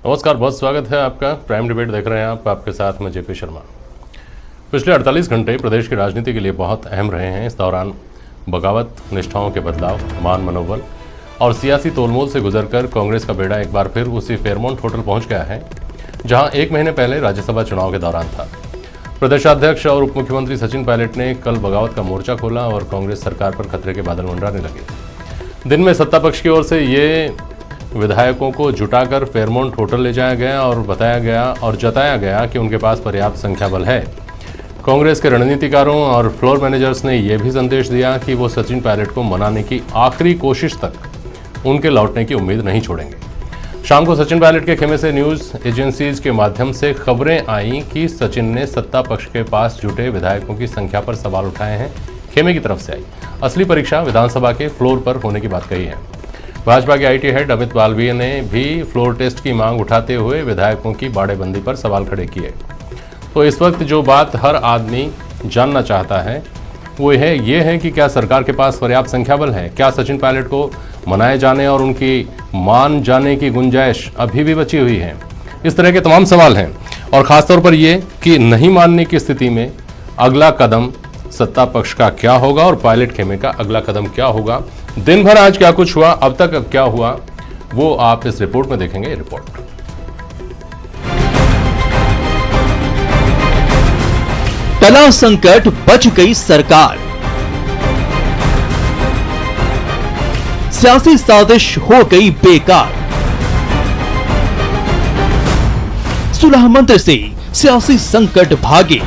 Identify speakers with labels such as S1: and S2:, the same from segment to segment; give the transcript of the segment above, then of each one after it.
S1: नमस्कार, बहुत स्वागत है आपका। प्राइम डिबेट देख रहे हैं आप, आपके साथ मैं जेपी शर्मा। पिछले 48 घंटे प्रदेश की राजनीति के लिए बहुत अहम रहे हैं। इस दौरान बगावत, निष्ठाओं के बदलाव, मान मनोबल और सियासी तोलमोल से गुजरकर कांग्रेस का बेड़ा एक बार फिर उसी फेयरमाउंट होटल पहुंच गया है जहां 1 महीने पहले राज्यसभा चुनाव के दौरान था। प्रदेशाध्यक्ष और उप मुख्यमंत्री सचिन पायलट ने कल बगावत का मोर्चा खोला और कांग्रेस सरकार पर खतरे के बादल मंडराने लगे। दिन में सत्ता पक्ष की ओर से ये विधायकों को जुटाकर फेयरमाउंट होटल ले जाया गया और बताया गया और जताया गया कि उनके पास पर्याप्त संख्या बल है। कांग्रेस के रणनीतिकारों और फ्लोर मैनेजर्स ने यह भी संदेश दिया कि वो सचिन पायलट को मनाने की आखिरी कोशिश तक उनके लौटने की उम्मीद नहीं छोड़ेंगे। शाम को सचिन पायलट के खेमे से न्यूज एजेंसीज के माध्यम से खबरें आई कि सचिन ने सत्ता पक्ष के पास जुटे विधायकों की संख्या पर सवाल उठाए हैं। खेमे की तरफ से आई असली परीक्षा विधानसभा के फ्लोर पर होने की बात कही है। भाजपा के आईटी हेड अमित मालवीय ने भी फ्लोर टेस्ट की मांग उठाते हुए विधायकों की बाड़ेबंदी पर सवाल खड़े किए। तो इस वक्त जो बात हर आदमी जानना चाहता है वो ये है कि क्या सरकार के पास पर्याप्त संख्या बल है, क्या सचिन पायलट को मनाए जाने और उनकी मान जाने की गुंजाइश अभी भी बची हुई है। इस तरह के तमाम सवाल हैं और खासतौर पर ये कि नहीं मानने की स्थिति में अगला कदम सत्ता पक्ष का क्या होगा और पायलट खेमे का अगला कदम क्या होगा। दिन भर आज क्या कुछ हुआ, अब तक क्या हुआ, वो आप इस रिपोर्ट में देखेंगे। रिपोर्ट
S2: टला संकट, बच गई सरकार। सियासी साजिश हो गई बेकार। सुलह मंत्र से सियासी संकट भागे।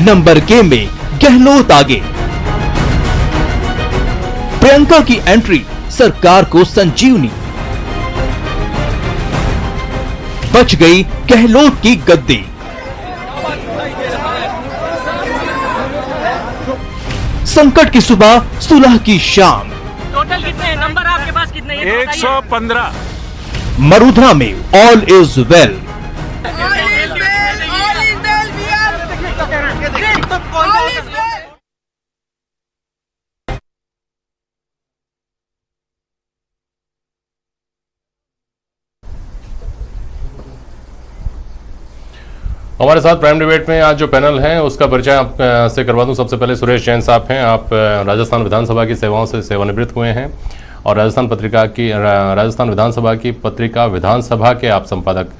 S2: नंबर गेम में गहलोत आगे। प्रियंका की एंट्री सरकार को संजीवनी। बच गई गहलोत की गद्दी। संकट की सुबह, सुलह की शाम।
S3: टोटल कितने नंबर आपके पास कितने हैं?
S4: 115।
S2: मरुधना में ऑल इज वेल।
S1: हमारे साथ प्राइम डिबेट में आज जो पैनल है उसका परिचय आप से करवा दूं। सबसे पहले सुरेश जैन साहब हैं। आप राजस्थान विधानसभा की सेवाओं से सेवानिवृत्त हुए हैं और राजस्थान विधानसभा की पत्रिका विधानसभा के आप संपादक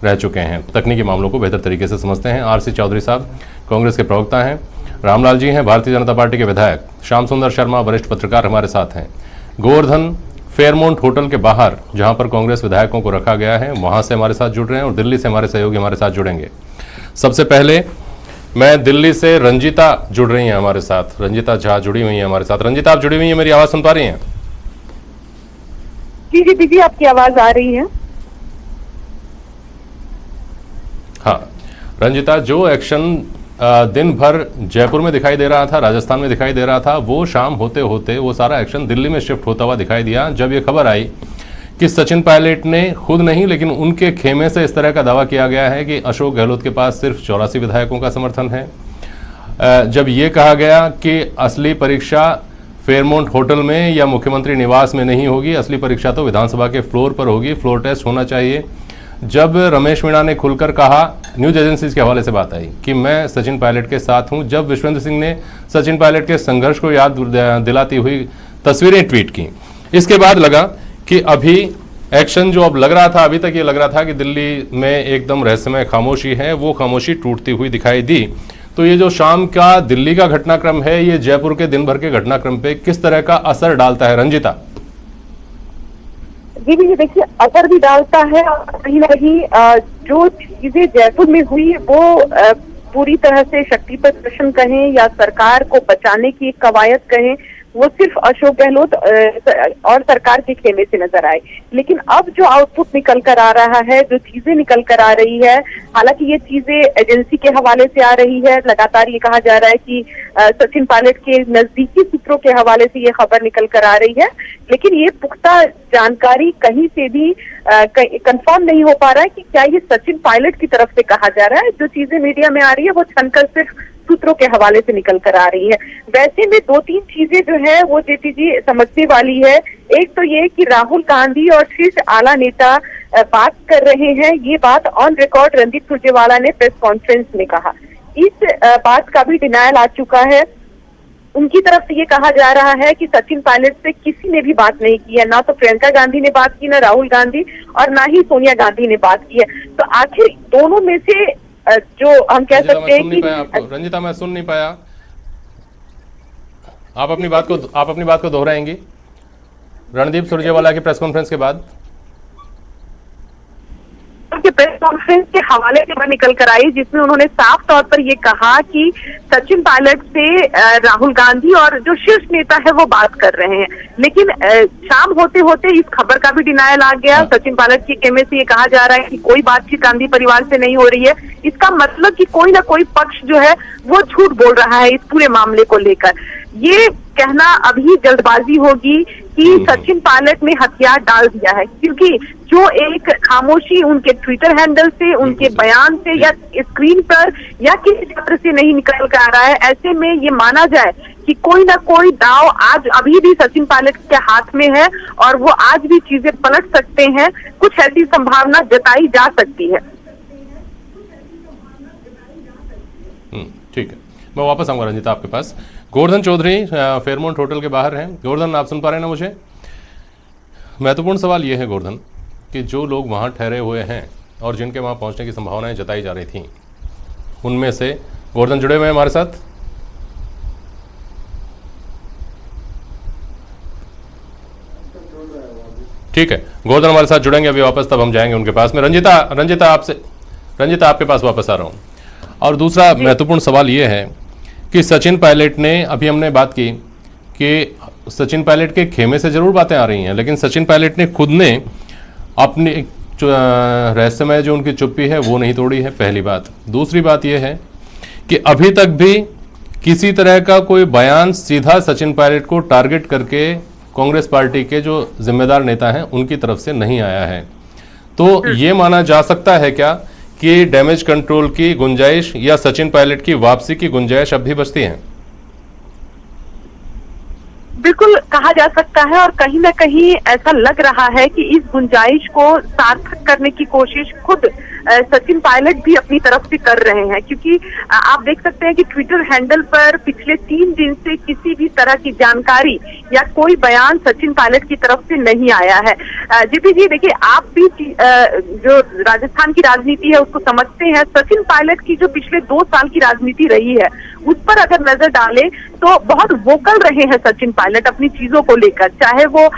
S1: रह चुके हैं। तकनीकी मामलों को बेहतर तरीके से समझते हैं। आरसी चौधरी साहब कांग्रेस के प्रवक्ता हैं। रामलाल जी हैं भारतीय जनता पार्टी के विधायक। श्याम सुंदर शर्मा वरिष्ठ पत्रकार हमारे साथ हैं। गोवर्धन फेयरमाउंट होटल के बाहर जहां पर कांग्रेस विधायकोों को रखा गया है वहां से हमारे साथ जुड़ रहे हैं और दिल्ली से हमारे सहयोगी हमारे साथ जुड़ेंगे। सबसे पहले मैं दिल्ली से रंजीता जुड़ रही हैं हमारे साथ। रंजीता झा जुड़ी हुई हैं हमारे साथ। रंजीता, आप जुड़ी हुई हैं, मेरी आवाज सुन पा रही हैं?
S5: जी जी दीदी, आपकी आवाज आ रही है।
S1: हाँ रंजीता, जो एक्शन दिन भर जयपुर में दिखाई दे रहा था, राजस्थान में दिखाई दे रहा था, वो शाम होते होते वो सारा एक्शन दिल्ली में शिफ्ट होता हुआ दिखाई दिया जब ये खबर आई कि सचिन पायलट ने खुद नहीं लेकिन उनके खेमे से इस तरह का दावा किया गया है कि अशोक गहलोत के पास सिर्फ 84 विधायकों का समर्थन है। जब ये कहा गया कि असली परीक्षा फेयरमाउंट होटल में या मुख्यमंत्री निवास में नहीं होगी, असली परीक्षा तो विधानसभा के फ्लोर पर होगी, फ्लोर टेस्ट होना चाहिए। जब रमेश मीणा ने खुलकर कहा, न्यूज एजेंसीज के हवाले से बात आई कि मैं सचिन पायलट के साथ हूं, जब विश्वेंद्र सिंह ने सचिन पायलट के संघर्ष को याद दिलाती हुई तस्वीरें ट्वीट की, इसके बाद लगा कि अभी एक्शन जो अब लग रहा था, अभी तक ये लग रहा था कि दिल्ली में एकदम रहस्यमय खामोशी है, वो खामोशी टूटती हुई दिखाई दी। तो ये जो शाम का दिल्ली का घटनाक्रम है, ये जयपुर के दिन भर के घटनाक्रम पे किस तरह का असर डालता है रंजीता?
S5: जी जी देखिए, असर भी डालता है और कहीं ना कहीं जो चीजें जयपुर में हुई वो पूरी तरह से शक्ति प्रदर्शन कहें या सरकार को बचाने की एक कवायद कहें, वो सिर्फ अशोक गहलोत और सरकार के खेमे से नजर आए। लेकिन अब जो आउटपुट निकल कर आ रहा है, जो चीजें निकल कर आ रही है, हालांकि ये चीजें एजेंसी के हवाले से आ रही है, लगातार ये कहा जा रहा है कि सचिन पायलट के नजदीकी सूत्रों के हवाले से ये खबर निकल कर आ रही है, लेकिन ये पुख्ता जानकारी कहीं से भी कंफर्म नहीं हो पा रहा है कि क्या ये सचिन पायलट की तरफ से कहा जा रहा है। जो चीजें मीडिया में आ रही है वो छनकर सिर्फ सूत्रों के हवाले से निकल कर आ रही है। वैसे में 2-3 चीजें जो है वो जेपी जी समझने वाली है। एक तो ये कि राहुल गांधी और शीर्ष आला नेता बात कर रहे हैं, ये बात ऑन रिकॉर्ड रणदीप सुरजेवाला ने प्रेस कॉन्फ्रेंस में कहा। इस बात का भी डिनायल आ चुका है। उनकी तरफ से ये कहा जा रहा है कि सचिन पायलट से किसी ने भी बात नहीं की है, ना तो प्रियंका गांधी ने बात की, ना राहुल गांधी और ना ही सोनिया गांधी ने बात की है। तो आखिर दोनों में से जो हम कह सकते हैं कि
S1: रंजिता, मैं सुन नहीं पाया, आप अपनी बात को दोहराएंगी रणदीप सुरजेवाला की प्रेस कॉन्फ्रेंस के बाद?
S5: प्रेस कॉन्फ्रेंस के हवाले से खबर निकल कर आई जिसमें उन्होंने साफ तौर पर ये कहा कि सचिन पायलट से राहुल गांधी और जो शीर्ष नेता है वो बात कर रहे हैं। लेकिन शाम होते होते इस खबर का भी डिनायल आ गया। सचिन पायलट की कहने से ये कहा जा रहा है कि कोई बातचीत गांधी परिवार से नहीं हो रही है। इसका मतलब कि कोई ना कोई पक्ष जो है वो झूठ बोल रहा है इस पूरे मामले को लेकर। ये कहना अभी जल्दबाजी होगी कि सचिन पायलट ने हथियार डाल दिया है, क्योंकि जो एक खामोशी उनके ट्विटर हैंडल से, उनके बयान से या स्क्रीन पर या किसी पत्र से नहीं निकल कर आ रहा है, ऐसे में ये माना जाए कि कोई ना कोई दाव आज अभी भी सचिन पायलट के हाथ में है और वो आज भी चीजें पलट सकते हैं। कुछ ऐसी संभावना जताई जा सकती है।
S1: ठीक है, मैं वापस आऊंगा रंजिता आपके पास। गोवर्धन चौधरी फेयरमाउंट होटल के बाहर हैं। गोवर्धन, आप सुन पा रहे हैं ना मुझे? महत्वपूर्ण सवाल यह है गोवर्धन कि जो लोग वहाँ ठहरे हुए हैं और जिनके वहाँ पहुँचने की संभावनाएं जताई जा रही थी, उनमें से गोवर्धन जुड़े हुए हैं हमारे साथ? ठीक है, गोवर्धन हमारे साथ जुड़ेंगे अभी वापस, तब हम जाएंगे उनके पास में। रंजिता आपके पास वापस आ रहा हूँ। और दूसरा महत्वपूर्ण सवाल यह है कि सचिन पायलट ने, अभी हमने बात की कि सचिन पायलट के खेमे से जरूर बातें आ रही हैं, लेकिन सचिन पायलट ने खुद ने अपनी रहस्यमय जो उनकी चुप्पी है वो नहीं तोड़ी है, पहली बात। दूसरी बात यह है कि अभी तक भी किसी तरह का कोई बयान सीधा सचिन पायलट को टारगेट करके कांग्रेस पार्टी के जो जिम्मेदार नेता हैं उनकी तरफ से नहीं आया है। तो ये माना जा सकता है क्या कि डैमेज कंट्रोल की गुंजाइश या सचिन पायलट की वापसी की गुंजाइश अब भी बचती है?
S5: बिल्कुल कहा जा सकता है, और कहीं ना कहीं ऐसा लग रहा है कि इस गुंजाइश को सार्थक करने की कोशिश खुद सचिन पायलट भी अपनी तरफ से कर रहे हैं। क्योंकि आप देख सकते हैं कि ट्विटर हैंडल पर पिछले 3 दिन से किसी भी तरह की जानकारी या कोई बयान सचिन पायलट की तरफ से नहीं आया है। जीपी जी देखिए, आप भी जो राजस्थान की राजनीति है उसको समझते हैं। सचिन पायलट की जो पिछले 2 साल की राजनीति रही है उस पर अगर नजर डालें तो बहुत वोकल रहे हैं सचिन पायलट अपनी चीजों को लेकर। चाहे वो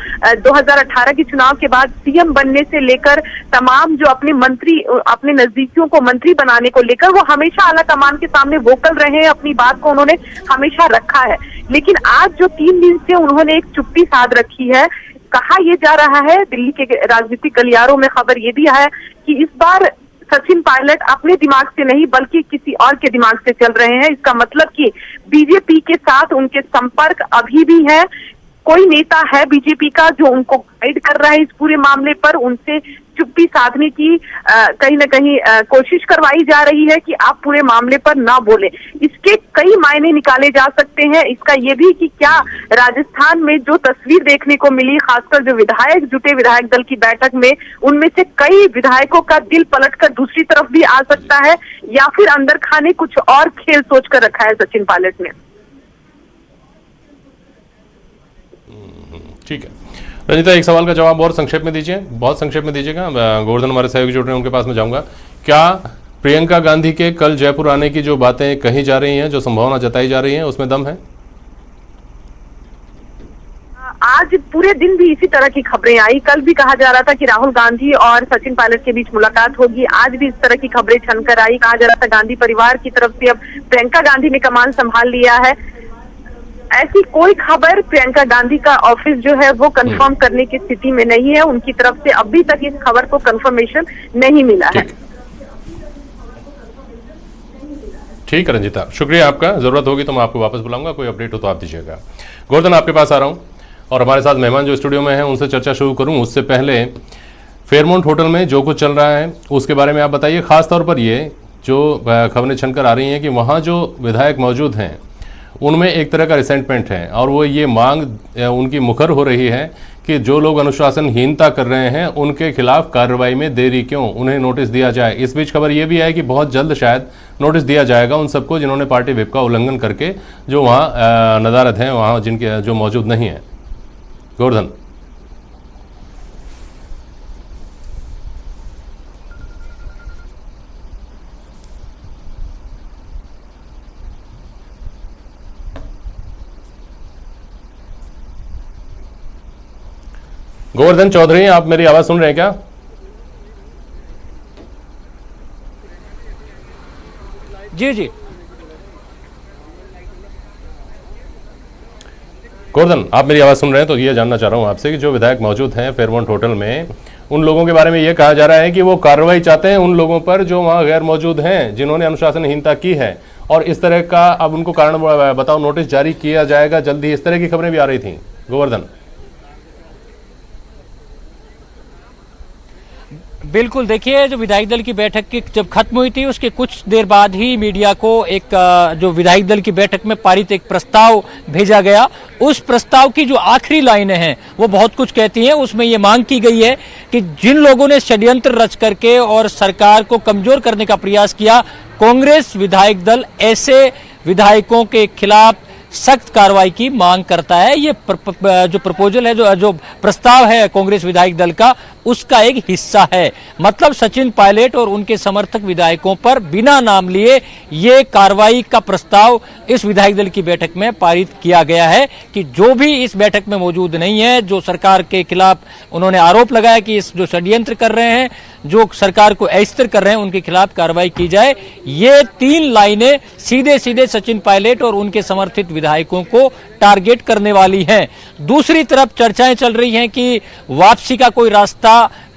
S5: 2018 के चुनाव के बाद सीएम बनने से लेकर तमाम जो अपने नजदीकियों को मंत्री बनाने को लेकर वो हमेशा आला कमान के सामने वोकल रहे हैं, अपनी बात को उन्होंने हमेशा रखा है। लेकिन आज जो 3 दिन से उन्होंने एक चुप्पी साध रखी है, कहा यह जा रहा है, दिल्ली के राजनीतिक गलियारों में खबर ये भी है कि इस बार सचिन पायलट अपने दिमाग से नहीं बल्कि किसी और के दिमाग से चल रहे हैं। इसका मतलब कि बीजेपी के साथ उनके संपर्क अभी भी है। कोई नेता है बीजेपी का जो उनको गाइड कर रहा है इस पूरे मामले पर, उनसे चुप्पी साधने की कहीं ना कहीं कोशिश करवाई जा रही है कि आप पूरे मामले पर ना बोले। इसके कई मायने निकाले जा सकते हैं। इसका ये भी कि क्या राजस्थान में जो तस्वीर देखने को मिली, खासकर जो विधायक जुटे विधायक दल की बैठक में, उनमें से कई विधायकों का दिल पलटकर दूसरी तरफ भी आ सकता है, या फिर अंदर खाने कुछ और खेल सोच कर रखा है सचिन पायलट ने।
S1: ठीक है रंजिता, एक सवाल का जवाब और संक्षेप में दीजिए, बहुत संक्षेप में दीजिएगा। गोवर्धन हमारे सहयोगी जुड़ रहे हैं, उनके पास में जाऊंगा। क्या प्रियंका गांधी के कल जयपुर आने की जो बातें कही जा रही हैं, जो संभावना जताई जा रही है, उसमें दम है?
S5: आज पूरे दिन भी इसी तरह की खबरें आई। कल भी कहा जा रहा था कि राहुल गांधी और सचिन पायलट के बीच मुलाकात होगी। आज भी इस तरह की खबरें छनकर आई। कहा जा रहा था गांधी परिवार की तरफ से अब प्रियंका गांधी ने कमान संभाल लिया है। ऐसी कोई खबर प्रियंका गांधी का ऑफिस जो है वो कंफर्म करने की स्थिति में नहीं है। उनकी तरफ से अभी तक इस खबर को कंफर्मेशन नहीं मिला है।
S1: ठीक है रंजिता, शुक्रिया आपका। जरूरत होगी तो मैं आपको वापस बुलाऊंगा, कोई अपडेट हो तो आप दीजिएगा। गोवर्धन आपके पास आ रहा हूं और हमारे साथ मेहमान जो स्टूडियो में हैं उनसे चर्चा शुरू करूं उससे पहले फेयरमाउंट होटल में जो कुछ चल रहा है उसके बारे में आप बताइए। खास तौर पर ये जो खबरें छनकर आ रही हैं कि वहाँ जो विधायक मौजूद हैं उनमें एक तरह का रिसेंटमेंट है और वो ये मांग उनकी मुखर हो रही है कि जो लोग अनुशासनहीनता कर रहे हैं उनके खिलाफ कार्रवाई में देरी क्यों, उन्हें नोटिस दिया जाए। इस बीच खबर यह भी है कि बहुत जल्द शायद नोटिस दिया जाएगा उन सबको जिन्होंने पार्टी व्हिप का उल्लंघन करके जो वहाँ नदारत हैं, वहाँ जिनके जो मौजूद नहीं है। गोवर्धन। गोवर्धन चौधरी, आप मेरी आवाज सुन रहे हैं क्या?
S3: जी जी
S1: गोवर्धन, आप मेरी आवाज सुन रहे हैं तो ये जानना चाह रहा हूं आपसे कि जो विधायक मौजूद हैं फेयरमाउंट होटल में, उन लोगों के बारे में ये कहा जा रहा है कि वो कार्रवाई चाहते हैं उन लोगों पर जो वहां गैर मौजूद हैं, जिन्होंने अनुशासनहीनता की है, और इस तरह का अब उनको कारण बताओ नोटिस जारी किया जाएगा जल्दी, इस तरह की खबरें भी आ रही थी। गोवर्धन।
S3: बिल्कुल, देखिए जो विधायक दल की बैठक की जब खत्म हुई थी उसके कुछ देर बाद ही मीडिया को एक जो विधायक दल की बैठक में पारित एक प्रस्ताव भेजा गया। उस प्रस्ताव की जो आखिरी लाइनें हैं वो बहुत कुछ कहती हैं। उसमें ये मांग की गई है कि जिन लोगों ने षड्यंत्र रच करके और सरकार को कमजोर करने का प्रयास किया, कांग्रेस विधायक दल ऐसे विधायकों के खिलाफ सख्त कार्रवाई की मांग करता है। ये जो प्रपोजल है, जो प्रस्ताव है कांग्रेस विधायक दल का, उसका एक हिस्सा है। मतलब सचिन पायलट और उनके समर्थक विधायकों पर बिना नाम लिए ये कार्रवाई का प्रस्ताव इस विधायक दल की बैठक में पारित किया गया है कि जो भी इस बैठक में मौजूद नहीं है, जो सरकार के खिलाफ उन्होंने आरोप लगाया कि इस जो षड्यंत्र कर रहे हैं, जो सरकार को अस्थिर कर रहे हैं, उनके खिलाफ कार्रवाई की जाए। ये 3 लाइनें सीधे सीधे सचिन पायलट और उनके समर्थित विधायकों को टारगेट करने वाली हैं। दूसरी तरफ चर्चाएं चल रही हैं कि वापसी का कोई रास्ता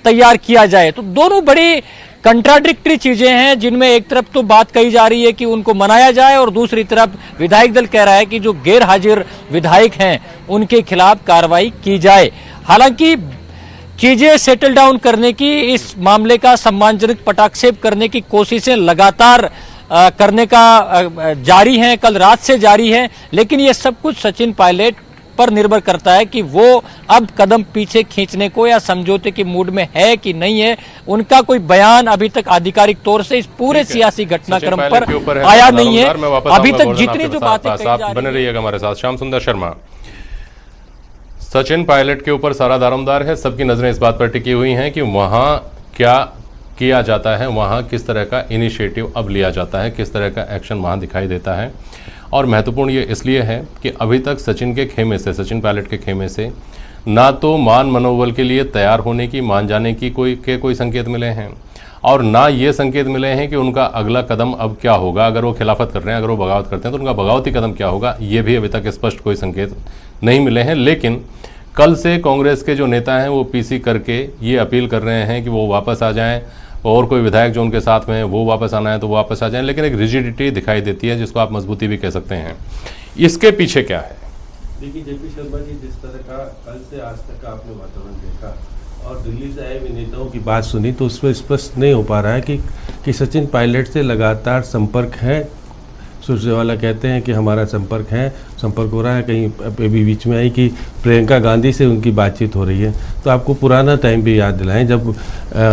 S3: तैयार किया जाए। तो दोनों बड़ी कंट्राडिक्टरी चीजें हैं, जिनमें एक तरफ तो बात कही जा रही है कि उनको मनाया जाए और दूसरी तरफ विधायक दल कह रहा है कि जो गैर हाजिर विधायक हैं उनके खिलाफ कार्रवाई की जाए। हालांकि चीजें सेटल डाउन करने की, इस मामले का सम्मानजनक पटाक्षेप करने की कोशिशें लगातार करने का जारी हैं, कल रात से जारी है। लेकिन ये सब कुछ सचिन पायलट पर निर्भर करता है कि वो अब कदम पीछे खींचने को या समझौते के मूड में है कि नहीं है। उनका कोई बयान अभी तक आधिकारिक तौर से इस पूरे सियासी घटनाक्रम पर आया नहीं है। अभी तक जितनी जो बातें कही जा रही हैं।
S1: बने रहिएगा हमारे साथ। श्याम सुंदर शर्मा। सचिन पायलट के ऊपर सारा दारोमदार है, सबकी नजरें इस बात पर टिकी हुई हैं कि वहां क्या किया जाता है, वहां किस तरह का इनिशिएटिव अब लिया जाता है, किस तरह का एक्शन वहां दिखाई देता है। और महत्वपूर्ण ये इसलिए है कि अभी तक सचिन के खेमे से, सचिन पायलट के खेमे से ना तो मान मनोबल के लिए तैयार होने की, मान जाने की कोई संकेत मिले हैं, और ना ये संकेत मिले हैं कि उनका अगला कदम अब क्या होगा। अगर वो खिलाफत कर रहे हैं, अगर वो बगावत करते हैं तो उनका बगावती कदम क्या होगा, ये भी अभी तक स्पष्ट कोई संकेत नहीं मिले हैं। लेकिन कल से कांग्रेस के जो नेता हैं वो पीसी करके ये अपील कर रहे हैं कि वो वापस आ जाएं, और कोई विधायक जो उनके साथ में वो वापस आना है तो वो वापस आ जाएं। लेकिन एक रिजिडिटी दिखाई देती है, जिसको आप मजबूती भी कह सकते हैं। इसके पीछे क्या है?
S4: देखिए जेपी शर्मा जी, जिस तरह का कल से आज तक का आपने वातावरण देखा और दिल्ली से आए हुए नेताओं की बात सुनी, तो उसमें स्पष्ट नहीं हो पा रहा है कि सचिन पायलट से लगातार संपर्क है। सुरजेवाला कहते हैं कि हमारा संपर्क हो रहा है। कहीं अभी बीच में आई कि प्रियंका गांधी से उनकी बातचीत हो रही है। तो आपको पुराना टाइम भी याद दिलाएं, जब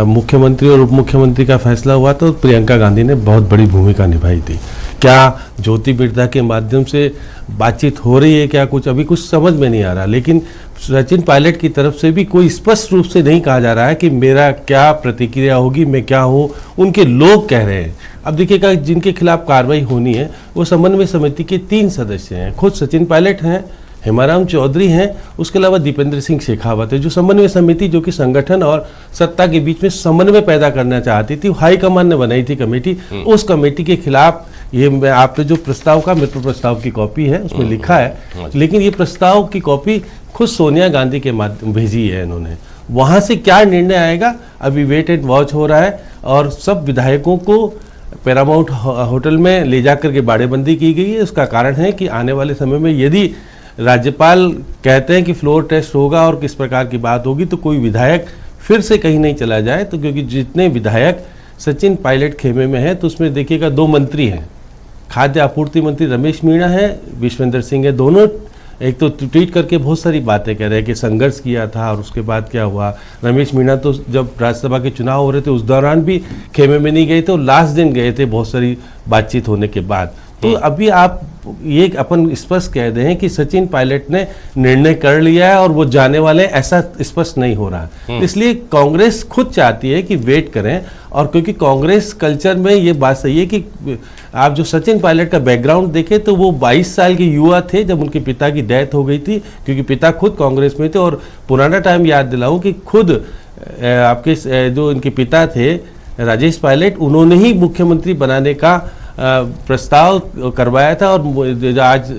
S4: मुख्यमंत्री और उप मुख्यमंत्री का फैसला हुआ तो प्रियंका गांधी ने बहुत बड़ी भूमिका निभाई थी। क्या ज्योति बिरला के माध्यम से बातचीत हो रही है, क्या कुछ अभी कुछ समझ में नहीं आ रहा। लेकिन सचिन पायलट की तरफ से भी कोई स्पष्ट रूप से नहीं कहा जा रहा है कि मेरा क्या प्रतिक्रिया होगी, मैं क्या हूँ। उनके लोग कह रहे हैं। अब देखिएगा, जिनके खिलाफ कार्रवाई होनी है वो समन्वय समिति के 3 सदस्य हैं। खुद सचिन पायलट हैं, हेमाराम चौधरी हैं, उसके अलावा दीपेंद्र सिंह शेखावत है। जो समन्वय समिति, जो कि संगठन और सत्ता के बीच में समन्वय पैदा करना चाहती थी, हाईकमान ने बनाई थी कमेटी। उस कमेटी के खिलाफ ये आपने जो प्रस्ताव का, मेरे प्रस्ताव की कॉपी है, उसमें लिखा है। लेकिन ये प्रस्ताव की कॉपी खुद सोनिया गांधी के माध्यम भेजी है इन्होंने। वहां से क्या निर्णय आएगा, अभी वेट एंड वॉच हो रहा है। और सब विधायकों को पैरामाउंट होटल में ले जाकर के बाड़ेबंदी की गई है। उसका कारण है कि आने वाले समय में यदि राज्यपाल कहते हैं कि फ्लोर टेस्ट होगा और किस प्रकार की बात होगी, तो कोई विधायक फिर से कहीं नहीं चला जाए। तो क्योंकि जितने विधायक सचिन पायलट खेमे में है तो उसमें देखिएगा 2 मंत्री हैं, खाद्य आपूर्ति मंत्री रमेश मीणा है, विश्वेंद्र सिंह है। दोनों एक तो ट्वीट करके बहुत सारी बातें कह रहे हैं कि संघर्ष किया था और उसके बाद क्या हुआ। रमेश मीणा तो जब राज्यसभा के चुनाव हो रहे थे उस दौरान भी खेमे में नहीं गए थे और लास्ट दिन गए थे बहुत सारी बातचीत होने के बाद। तो अभी आप ये अपन स्पष्ट कह दें कि सचिन पायलट ने निर्णय कर लिया है और वो जाने वाले, ऐसा स्पष्ट नहीं हो रहा। इसलिए कांग्रेस खुद चाहती है कि वेट करें, और क्योंकि कांग्रेस कल्चर में ये बात सही है कि आप जो सचिन पायलट का बैकग्राउंड देखें तो वो 22 साल के युवा थे जब उनके पिता की डेथ हो गई थी, क्योंकि पिता खुद कांग्रेस में थे। और पुराना टाइम याद दिलाऊं कि खुद आपके जो इनके पिता थे राजेश पायलट, उन्होंने ही मुख्यमंत्री बनाने का प्रस्ताव करवाया था। और आज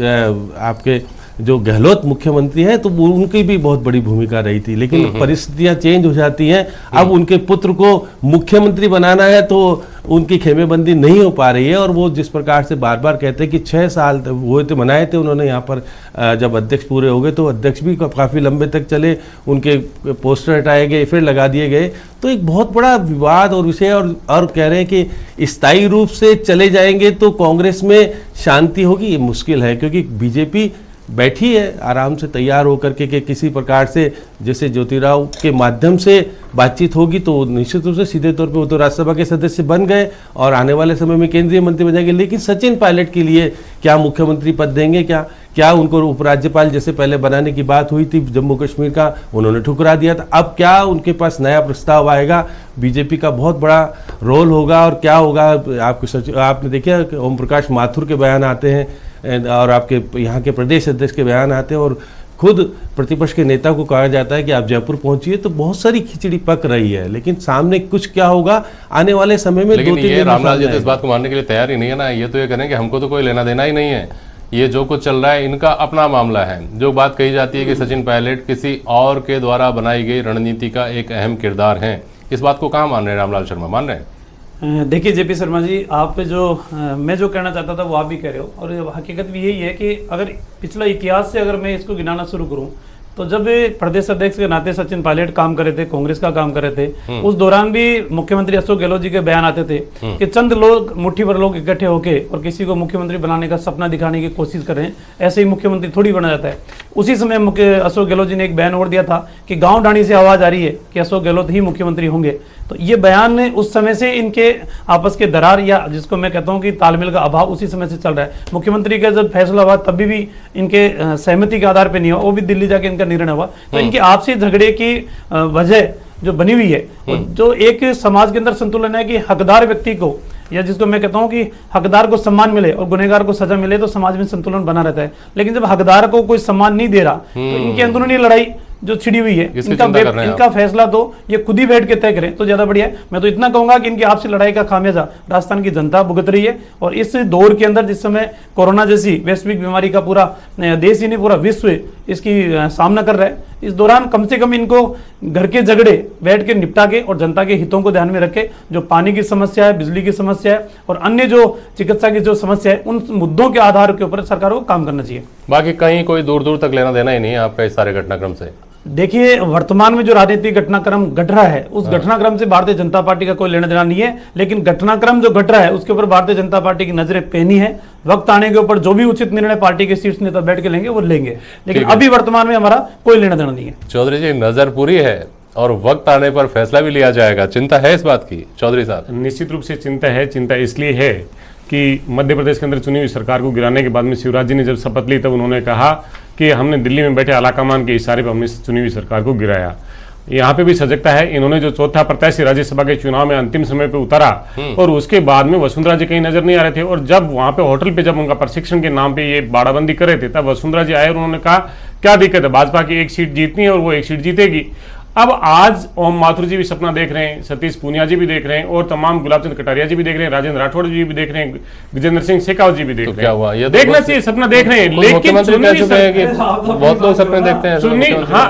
S4: आपके जो गहलोत मुख्यमंत्री हैं तो उनकी भी बहुत बड़ी भूमिका रही थी, लेकिन परिस्थितियां चेंज हो जाती हैं। अब उनके पुत्र को मुख्यमंत्री बनाना है तो उनकी खेमेबंदी नहीं हो पा रही है। और वो जिस प्रकार से बार बार कहते हैं कि 6 साल हुए थे, मनाए थे उन्होंने यहाँ पर, जब अध्यक्ष पूरे हो गए तो अध्यक्ष भी काफ़ी लंबे तक चले, उनके पोस्टर हटाए गए फिर लगा दिए गए। तो एक बहुत बड़ा विवाद और विषय, और कह रहे हैं कि स्थायी रूप से चले जाएंगे तो कांग्रेस में शांति होगी, ये मुश्किल है। क्योंकि बीजेपी बैठी है आराम से तैयार होकर के किसी प्रकार से जैसे ज्योतिराव के माध्यम से बातचीत होगी तो निश्चित रूप से सीधे तौर पे वो तो राज्यसभा के सदस्य बन गए और आने वाले समय में केंद्रीय मंत्री बन जाएंगे। लेकिन सचिन पायलट के लिए क्या मुख्यमंत्री पद देंगे, क्या उनको उपराज्यपाल जैसे पहले बनाने की बात हुई थी जम्मू कश्मीर का, उन्होंने ठुकरा दिया था। अब क्या उनके पास नया प्रस्ताव आएगा, बीजेपी का बहुत बड़ा रोल होगा और क्या होगा। आपने देखा ओम प्रकाश माथुर के बयान आते हैं और आपके यहाँ के प्रदेश अध्यक्ष के बयान आते हैं, और खुद प्रतिपक्ष के नेता को कहा जाता है कि आप जयपुर पहुंचिए। तो बहुत सारी खिचड़ी पक रही है, लेकिन सामने कुछ क्या होगा आने वाले समय में।
S1: लेकिन ये रामलाल जी तो इस बात को मानने के लिए तैयार ही नहीं है ना। ये तो ये करें कि हमको तो कोई लेना देना ही नहीं है, ये जो कुछ चल रहा है इनका अपना मामला है। जो बात कही जाती है कि सचिन पायलट किसी और के द्वारा बनाई गई रणनीति का एक अहम किरदार है, इस बात को कहाँ मान रहे हैं रामलाल शर्मा, मान रहे हैं?
S6: देखिए जेपी शर्मा जी, आप जो मैं जो कहना चाहता था वो आप भी कह रहे हो, और हकीकत भी यही है कि अगर पिछला इतिहास से अगर मैं इसको गिनाना शुरू करूं तो जब प्रदेश अध्यक्ष के नाते सचिन पायलट काम कर रहे थे, कांग्रेस का काम कर रहे थे, उस दौरान भी मुख्यमंत्री अशोक गहलोत जी के बयान आते थे कि चंद लोग, मुट्ठी भर लोग इकट्ठे होके और किसी को मुख्यमंत्री बनाने का सपना दिखाने की कोशिश कर रहे हैं, ऐसे ही मुख्यमंत्री थोड़ी बना जाता है। उसी समय अशोक गहलोत जी ने एक बयान और दिया था कि गांव ढाणी से आवाज आ रही है कि अशोक गहलोत ही मुख्यमंत्री होंगे। तो ये बयान उस समय से इनके आपस के दरार, या जिसको मैं कहता हूं कि तालमेल का अभाव, उसी समय से चल रहा है। मुख्यमंत्री का जब फैसला हुआ तभी भी इनके सहमति के आधार पर नहीं हुआ, वो भी दिल्ली जाके इनका निर्णय हुआ। तो इनके आपसी झगड़े की वजह जो बनी हुई है, जो एक समाज के अंदर संतुलन है कि हकदार व्यक्ति को, या जिसको मैं कहता हूं कि हकदार को सम्मान मिले और गुनहगार को सजा मिले, तो समाज में संतुलन बना रहता है। लेकिन जब हकदार को कोई सम्मान नहीं दे रहा तो इनकी अंदरूनी लड़ाई जो छिड़ी हुई है, इनका फैसला तो ये खुद ही बैठ के तय करें तो ज्यादा बढ़िया है। मैं तो इतना कहूंगा कि इनकी आपसी लड़ाई का खामियाजा राजस्थान की जनता भुगत रही है। और इस दौर के अंदर जिस समय कोरोना जैसी वैश्विक बीमारी का पूरा देश ही नहीं पूरा विश्व इसकी सामना कर रहा है, इस दौरान कम से कम इनको घर के झगड़े बैठ के निपटा के और जनता के हितों को ध्यान में रखे, जो पानी की समस्या है, बिजली की समस्या है और अन्य जो चिकित्सा की जो समस्या है, उन मुद्दों के आधार के ऊपर सरकारों को काम करना चाहिए।
S1: बाकी कहीं कोई दूर दूर तक लेना देना ही नहीं है आपका इस सारे घटनाक्रम से।
S6: देखिए, वर्तमान में जो राजनीतिक घटनाक्रम घट रहा है उस घटनाक्रम से भारतीय जनता पार्टी का कोई लेना देना नहीं है, लेकिन घटनाक्रम जो घट रहा है उसके ऊपर भारतीय जनता पार्टी की नजरें पैनी है। वक्त आने के ऊपर जो भी उचित निर्णय पार्टी के शीर्ष नेता बैठ के लेंगे वो लेंगे, लेकिन अभी वर्तमान में हमारा कोई लेना देना नहीं है।
S1: चौधरी जी, नजर पूरी है और वक्त आने पर फैसला भी लिया जाएगा, चिंता है इस बात की? चौधरी साहब,
S7: निश्चित रूप से चिंता है। चिंता इसलिए है कि मध्य प्रदेश के अंदर चुनी हुई सरकार को गिराने के बाद में शिवराज जी ने जब शपथ ली तब उन्होंने कहा कि हमने दिल्ली में बैठे आलाकमान के इशारे पर हमने चुनी हुई सरकार को गिराया। यहाँ पे भी सजगता है। इन्होंने जो चौथा प्रत्याशी राज्यसभा के चुनाव में अंतिम समय पे उतारा और उसके बाद में वसुंधरा जी कहीं नजर नहीं आ रहे थे, और जब वहां पे होटल पे जब उनका प्रशिक्षण के नाम पे ये बाड़ाबंदी कर रहे थे तब वसुंधरा जी आए और उन्होंने कहा क्या दिक्कत है, भाजपा की एक सीट जीतनी है और वो एक सीट जीतेगी। अब आज ओम माथुर जी भी सपना देख रहे हैं, सतीश पूनिया जी भी देख रहे हैं और तमाम गुलाबचंद कटारिया जी भी देख रहे हैं, राजेंद्र राठौड़ जी भी देख रहे हैं, विजेंद्र सिंह शेखावत जी भी देख रहे हैं।
S1: क्या हुआ? ये
S7: देखना चाहिए, सपना देख रहे हैं, लेकिन
S1: बहुत लोग सपने देखते हैं।
S7: हाँ,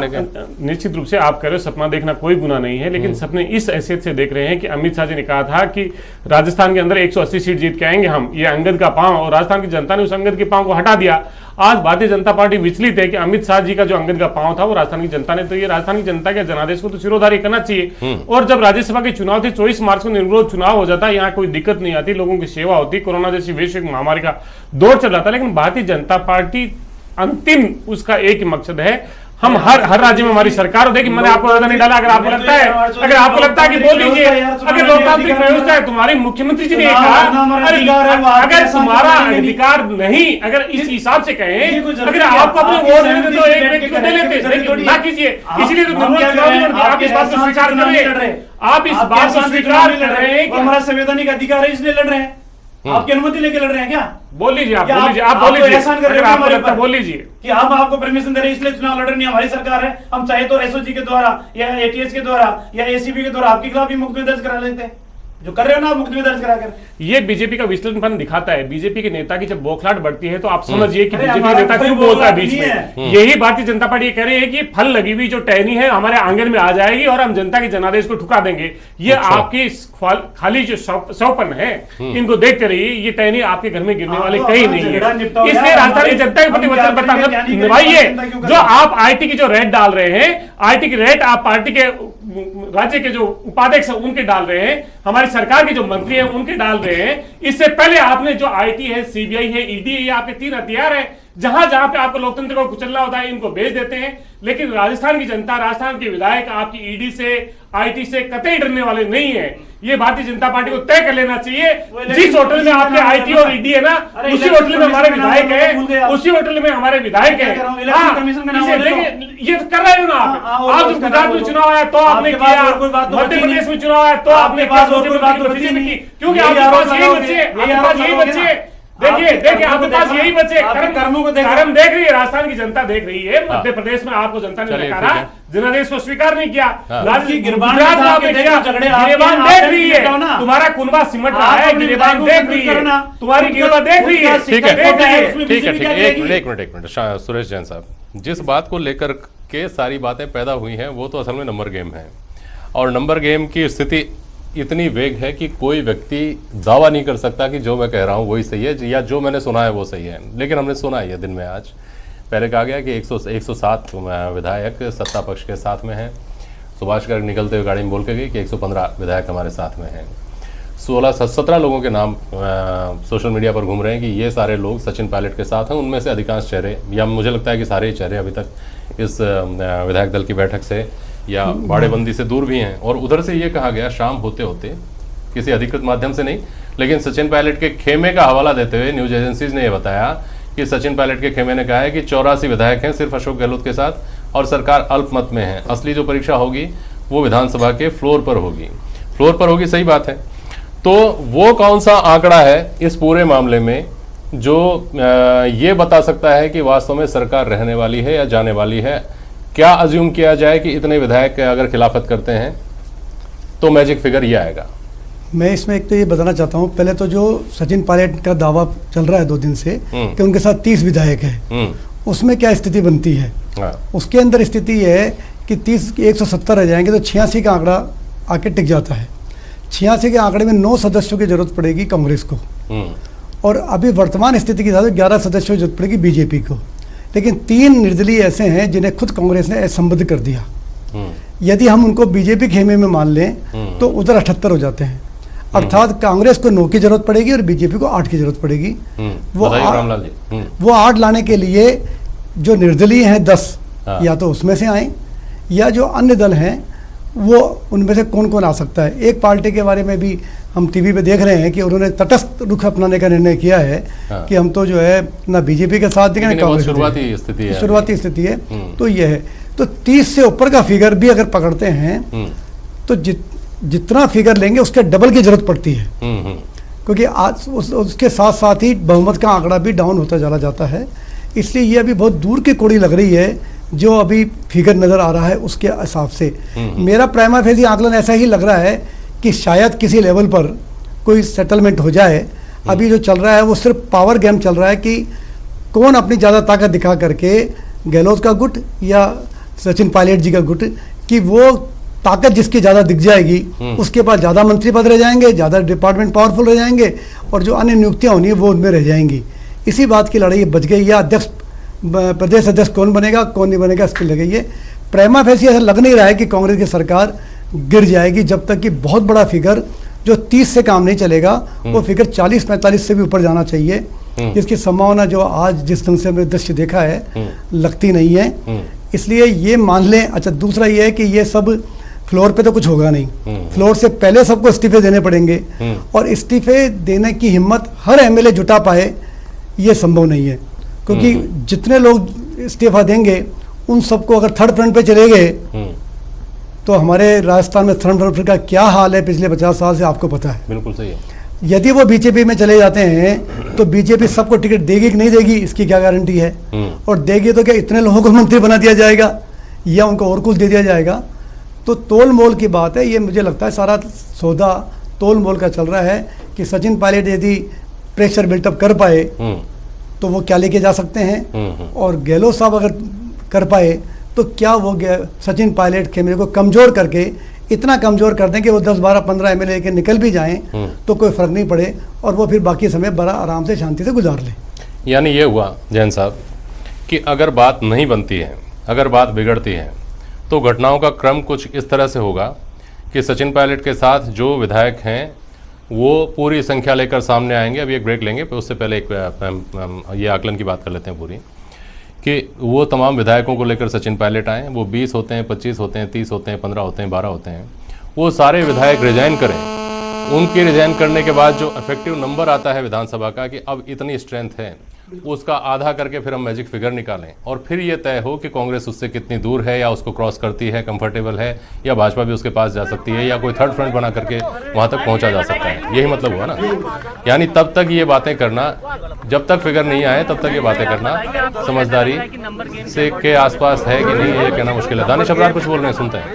S7: निश्चित रूप से आप कह रहे हो सपना देखना कोई गुना नहीं है, लेकिन सपने इस हैसियत से देख रहे हैं कि अमित शाह जी ने कहा था कि राजस्थान के अंदर 180 सीट जीत के आएंगे हम, ये अंगद का पांव, और राजस्थान की जनता ने उस अंगद के पांव को हटा दिया। आज भारतीय जनता पार्टी विचलित है कि अमित शाह जी का जो अंगद का पांव था वो राजस्थान की जनता ने, तो ये राजस्थान की जनता के जनादेश को तो सिरोधार्य करना चाहिए। और जब राज्यसभा के चुनाव थे 24 मार्च को निर्विरोध चुनाव हो जाता, यहाँ कोई दिक्कत नहीं आती, लोगों की सेवा होती, कोरोना जैसी वैश्विक महामारी का दौर चल रहा था। लेकिन भारतीय जनता पार्टी अंतिम उसका एक ही मकसद है, हम हर राज्य में हमारी सरकार हो। देखिए मैंने आपको ज्यादा नहीं डाला, अगर आपको लगता है कि बोल लीजिए, अगर लोकतांत्रिक व्यवस्था है, तुम्हारी मुख्यमंत्री जी ने कहा अगर तुम्हारा अधिकार नहीं, अगर इस हिसाब से कहें, अगर आपको अपने वोट देते तो एक व्यक्ति को दे लेते, ना कीजिए। इसलिए तो आप इस बात को स्वीकार कर रहे हैं, आप इस बात को स्वीकार कर रहे हैं कि
S6: हमारा संवैधानिक अधिकार है इसलिए लड़ रहे हैं। आपकी अनुमति लेके लड़ रहे हैं क्या?
S7: बोल लीजिए, आप बोल लीजिए, आप बोल लीजिए, एहसान कर रहे हैं हमारे ऊपर, बोल लीजिए
S6: कि हम आपको परमिशन दे रहे हैं इसलिए चुनाव लड़ रहे हैं, हमारी सरकार है, हम चाहे तो एसओजी के द्वारा या एटीएस के द्वारा या एसीबी के द्वारा आपके खिलाफ भी मुकदमे दर्ज करा लेते हैं, जो कर रहे हो ना मुकदमे दर्ज कराकर।
S7: ये बीजेपी का विश्लेषण दिखाता है, बीजेपी के नेता की जब बौखलाहट बढ़ती है तो आप समझिए कि बीजेपी के नेता क्यों बोलता है बीच में। यही भारतीय जनता पार्टी कह रही है कि फल लगी हुई जो टहनी है हमारे आंगन में आ जाएगी और हम जनता के जनादेश को ठुका देंगे। ये आपकी खाली जो सौपन है, इनको देखते रहिए, ये टहनी आपके घर में गिरने वाले कहीं नहीं है। इसलिए राजस्थान की जनता के प्रति वचनबद्धता निभाइए। जो आप आईटी की जो रेट डाल रहे हैं, आईटी की रेट आप पार्टी के राज्य के जो उपाध्यक्ष है उनके डाल रहे हैं, हमारी सरकार के जो मंत्री हैं उनके डाल रहे हैं। इससे पहले आपने जो आईटी है, सीबीआई है, ईडी है, ये आपके 3 हथियार है, जहां जहां पे आपको लोकतंत्र को कुचलना होता है इनको भेज देते हैं। लेकिन राजस्थान की जनता, राजस्थान के विधायक आपकी ईडी से, आईटी से कतई डरने वाले नहीं है। ये भारतीय जनता पार्टी को तय कर लेना चाहिए। जिस होटल में आपके आईटी और ईडी है ना, उसी होटल में हमारे विधायक है, उसी होटल में हमारे विधायक है। ये कर रहे हो ना आप जब गुजरात में चुनाव आया तो आपने किया, मध्य प्रदेश में चुनाव आया तो आपने किया, क्योंकि आपके पास यही बच्चे, आपके पास यही बच्चे, देखिए आपके पास यही बच्चे कर्मों को कर्म देख रही है, राजस्थान की जनता देख रही है। मध्य प्रदेश में आपको जनता ने नकारा, जनादेश को स्वीकार नहीं किया, गुजरात में आपने किया, गिरेबान देख रही है, तुम्हारा कुनबा सिमट रहा है, गिरेबान देख रही है, तुम्हारी गिरबा देख रही है।
S1: ठीक है, एक मिनट सुरेश जैन साहब, जिस बात को लेकर के सारी बातें पैदा हुई हैं वो तो असल में नंबर गेम है, और नंबर गेम की स्थिति इतनी वेग है कि कोई व्यक्ति दावा नहीं कर सकता कि जो मैं कह रहा हूँ वही सही है या जो मैंने सुना है वो सही है। लेकिन हमने सुना है ये दिन में, आज पहले कहा गया कि 107 विधायक सत्ता पक्ष के साथ में हैं। सुभाष गर्ग निकलते हुए गाड़ी में बोल के गई कि 115 विधायक हमारे साथ में हैं। 16-17 लोगों के नाम सोशल मीडिया पर घूम रहे हैं कि ये सारे लोग सचिन पायलट के साथ हैं। उनमें से अधिकांश चेहरे, या मुझे लगता है कि सारे चेहरे अभी तक इस विधायक दल की बैठक से या बाड़ेबंदी से दूर भी हैं। और उधर से ये कहा गया शाम होते होते, किसी अधिकृत माध्यम से नहीं, लेकिन सचिन पायलट के खेमे का हवाला देते हुए न्यूज एजेंसीज ने यह बताया कि सचिन पायलट के खेमे ने कहा है कि 84 विधायक हैं सिर्फ अशोक गहलोत के साथ, और सरकार अल्पमत में है। असली जो परीक्षा होगी वो विधानसभा के फ्लोर पर होगी। सही बात है। तो वो कौन सा आंकड़ा है इस पूरे मामले में जो ये बता सकता है कि वास्तव में सरकार रहने वाली है या जाने वाली है? क्या अज्यूम किया जाए कि इतने विधायक अगर खिलाफत करते हैं तो मैजिक फिगर ये आएगा?
S8: मैं इसमें एक तो ये बताना चाहता हूँ, पहले तो जो सचिन पायलट का दावा चल रहा है 2 दिन से कि उनके साथ 30 विधायक है, उसमें क्या स्थिति बनती है? उसके अंदर स्थिति है कि 170 रह जाएंगे तो 86 का आंकड़ा आके टिक जाता है। 86 के आंकड़े में 9 सदस्यों की जरूरत पड़ेगी कांग्रेस को, और अभी वर्तमान स्थिति के हिसाब से 11 सदस्यों की जरूरत पड़ेगी बीजेपी को। लेकिन 3 निर्दलीय ऐसे हैं जिन्हें खुद कांग्रेस ने असंबद्ध कर दिया। यदि हम उनको बीजेपी खेमे में मान लें तो उधर 78 हो जाते हैं, अर्थात कांग्रेस को 9 की जरूरत पड़ेगी और बीजेपी को 8 की जरूरत पड़ेगी। वो 8 लाने के लिए जो निर्दलीय हैं 10 या तो उसमें से आए, या जो अन्य दल हैं वो उनमें से कौन कौन आ सकता है। एक पार्टी के बारे में भी हम टीवी पे देख रहे हैं कि उन्होंने तटस्थ रुख अपनाने का निर्णय किया है कि हम तो जो है ना बीजेपी के साथ देंगे ना कांग्रेस। शुरुआती स्थिति है। तो ये है, तो 30 से ऊपर का फिगर भी अगर पकड़ते हैं तो जितना फिगर लेंगे उसके डबल की जरूरत पड़ती है, क्योंकि आज उसके साथ साथ ही बहुमत का आंकड़ा भी डाउन होता चला जाता है। इसलिए ये अभी बहुत दूर की कोड़ी लग रही है जो अभी फिगर नजर आ रहा है उसके हिसाब से। मेरा प्राइमा फेसी आकलन ऐसा ही लग रहा है कि शायद किसी लेवल पर कोई सेटलमेंट हो जाए। अभी जो चल रहा है वो सिर्फ पावर गेम चल रहा है कि कौन अपनी ज़्यादा ताकत दिखा करके, गहलोत का गुट या सचिन पायलट जी का गुट, कि वो ताकत जिसकी ज़्यादा दिख जाएगी उसके पास ज़्यादा मंत्री पद रह जाएंगे, ज़्यादा डिपार्टमेंट पावरफुल रह जाएंगे, और जो अन्य नियुक्तियाँ होनी है वो उनमें रह जाएंगी। इसी बात की लड़ाई बच गई, या अध्यक्ष प्रदेश अध्यक्ष कौन बनेगा कौन नहीं बनेगा, इसके लगे ये प्रेमा फेसी ऐसा लग नहीं रहा है कि कांग्रेस की सरकार गिर जाएगी जब तक कि बहुत बड़ा फिगर जो 30 से काम नहीं चलेगा, वो फिगर 40-45 से भी ऊपर जाना चाहिए, जिसकी संभावना जो आज जिस ढंग से हमने दृश्य देखा है लगती नहीं है। इसलिए ये मान लें। अच्छा, दूसरा ये है कि ये सब फ्लोर पे तो कुछ होगा नहीं, फ्लोर से पहले सबको इस्तीफे देने पड़ेंगे, और इस्तीफे देने की हिम्मत हर एमएलए जुटा पाए ये संभव नहीं है, क्योंकि जितने लोग इस्तीफा देंगे उन सबको अगर थर्ड फ्रंट पे चले गए तो हमारे राजस्थान में थर्ड फ्रंट का क्या हाल है पिछले 50 साल से आपको पता है।
S1: बिल्कुल सही है।
S8: यदि वो बीजेपी में चले जाते हैं तो बीजेपी सबको टिकट देगी कि नहीं देगी, इसकी क्या गारंटी है, और देगी तो क्या इतने लोगों को मंत्री बना दिया जाएगा या उनको और कुछ दे दिया जाएगा। तो तोल मोल की बात है, ये मुझे लगता है सारा सौदा तोल मोल का चल रहा है कि सचिन पायलट यदि प्रेशर बिल्टअप कर पाए तो वो क्या लेके जा सकते हैं, और गहलोत साहब अगर कर पाए तो क्या वो सचिन पायलट कैमरे को कमज़ोर करके इतना कमज़ोर कर दें कि वो 10, 12, 15 एमएलए के निकल भी जाएं तो कोई फ़र्क नहीं पड़े, और वो फिर बाकी समय बड़ा आराम से शांति से गुजार लें।
S1: यानी ये हुआ जैन साहब कि अगर बात नहीं बनती है, अगर बात बिगड़ती है, तो घटनाओं का क्रम कुछ इस तरह से होगा कि सचिन पायलट के साथ जो विधायक हैं वो पूरी संख्या लेकर सामने आएंगे। अभी एक ब्रेक लेंगे, पर उससे पहले एक ये आकलन की बात कर लेते हैं पूरी, कि वो तमाम विधायकों को लेकर सचिन पायलट आए, वो 20 होते हैं, 25 होते हैं, 30 होते हैं, 15 होते हैं, 12 होते हैं, वो सारे विधायक रिजाइन करें। उनके रिजाइन करने के बाद जो इफेक्टिव नंबर आता है विधानसभा का कि अब इतनी स्ट्रेंथ है, उसका आधा करके फिर हम मैजिक फिगर निकालें, और फिर ये तय हो कि कांग्रेस उससे कितनी दूर है, या उसको क्रॉस करती है, कंफर्टेबल है, या भाजपा भी उसके पास जा सकती है, या कोई थर्ड फ्रंट बना करके वहाँ तक पहुँचा जा सकता है। यही मतलब हुआ ना। यानी तब तक ये बातें करना, जब तक फिगर नहीं आए तब तक ये बातें करना समझदारी से के आसपास है कि नहीं, ये कहना मुश्किल है। दानिश अब्रार कुछ बोल रहे हैं, सुनते हैं।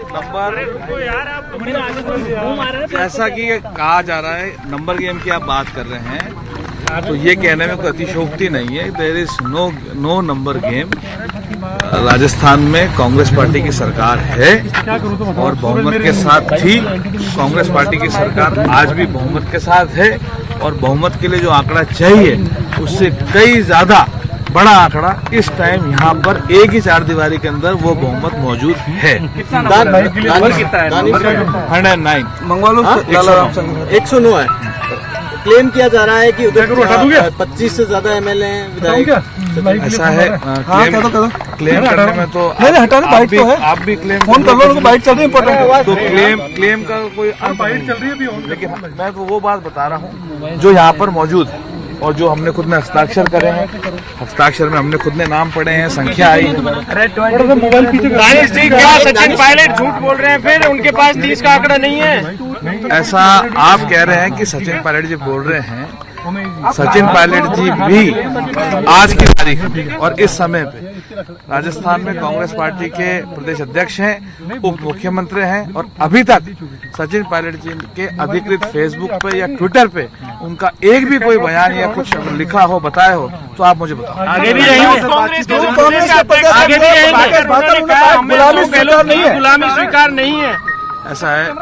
S9: ऐसा कि कहा जा रहा है नंबर गेम की आप बात कर रहे हैं, तो ये कहने में कोई अतिशयोक्ति नहीं है। There is no number game. Rajasthan में कांग्रेस पार्टी की सरकार है और बहुमत के साथ थी। कांग्रेस पार्टी की सरकार आज भी बहुमत के साथ है, और बहुमत के लिए जो आंकड़ा चाहिए उससे कई ज्यादा बड़ा आंकड़ा इस टाइम यहाँ पर एक ही चार दीवारी के अंदर वो बहुमत मौजूद है। 109 मंगवा लो,
S10: 109 है। क्लेम किया जा रहा है कि उधर 25 से ज्यादा एमएलए हैं, विधायक।
S9: ऐसा है, क्लेम करने में तो आप भी क्लेम
S10: फोन कर लो, बाइट चल रही है,
S9: तो क्लेम का कोई बाइट चल रही है, लेकिन मैं तो वो बात बता रहा हूँ जो यहाँ पर मौजूद है और जो हमने खुद ने हस्ताक्षर करे हैं। हस्ताक्षर में हमने खुद ने नाम पढ़े हैं, संख्या आई।
S10: क्या सचिन पायलट झूठ बोल रहे हैं? फिर उनके पास 30 का आंकड़ा नहीं है।
S9: ऐसा आप कह रहे हैं कि सचिन पायलट जी बोल रहे हैं। सचिन पायलट जी भी आज की तारीख और इस समय पे राजस्थान में कांग्रेस पार्टी के प्रदेश अध्यक्ष हैं, उप मुख्यमंत्री हैं, और अभी तक सचिन पायलट जी के अधिकृत फेसबुक पे या ट्विटर पे उनका एक भी कोई बयान या कुछ लिखा हो, बताया हो, तो आप मुझे बताओ।
S10: आगे भी रही गुलामी स्वीकार नहीं है।
S9: ऐसा है,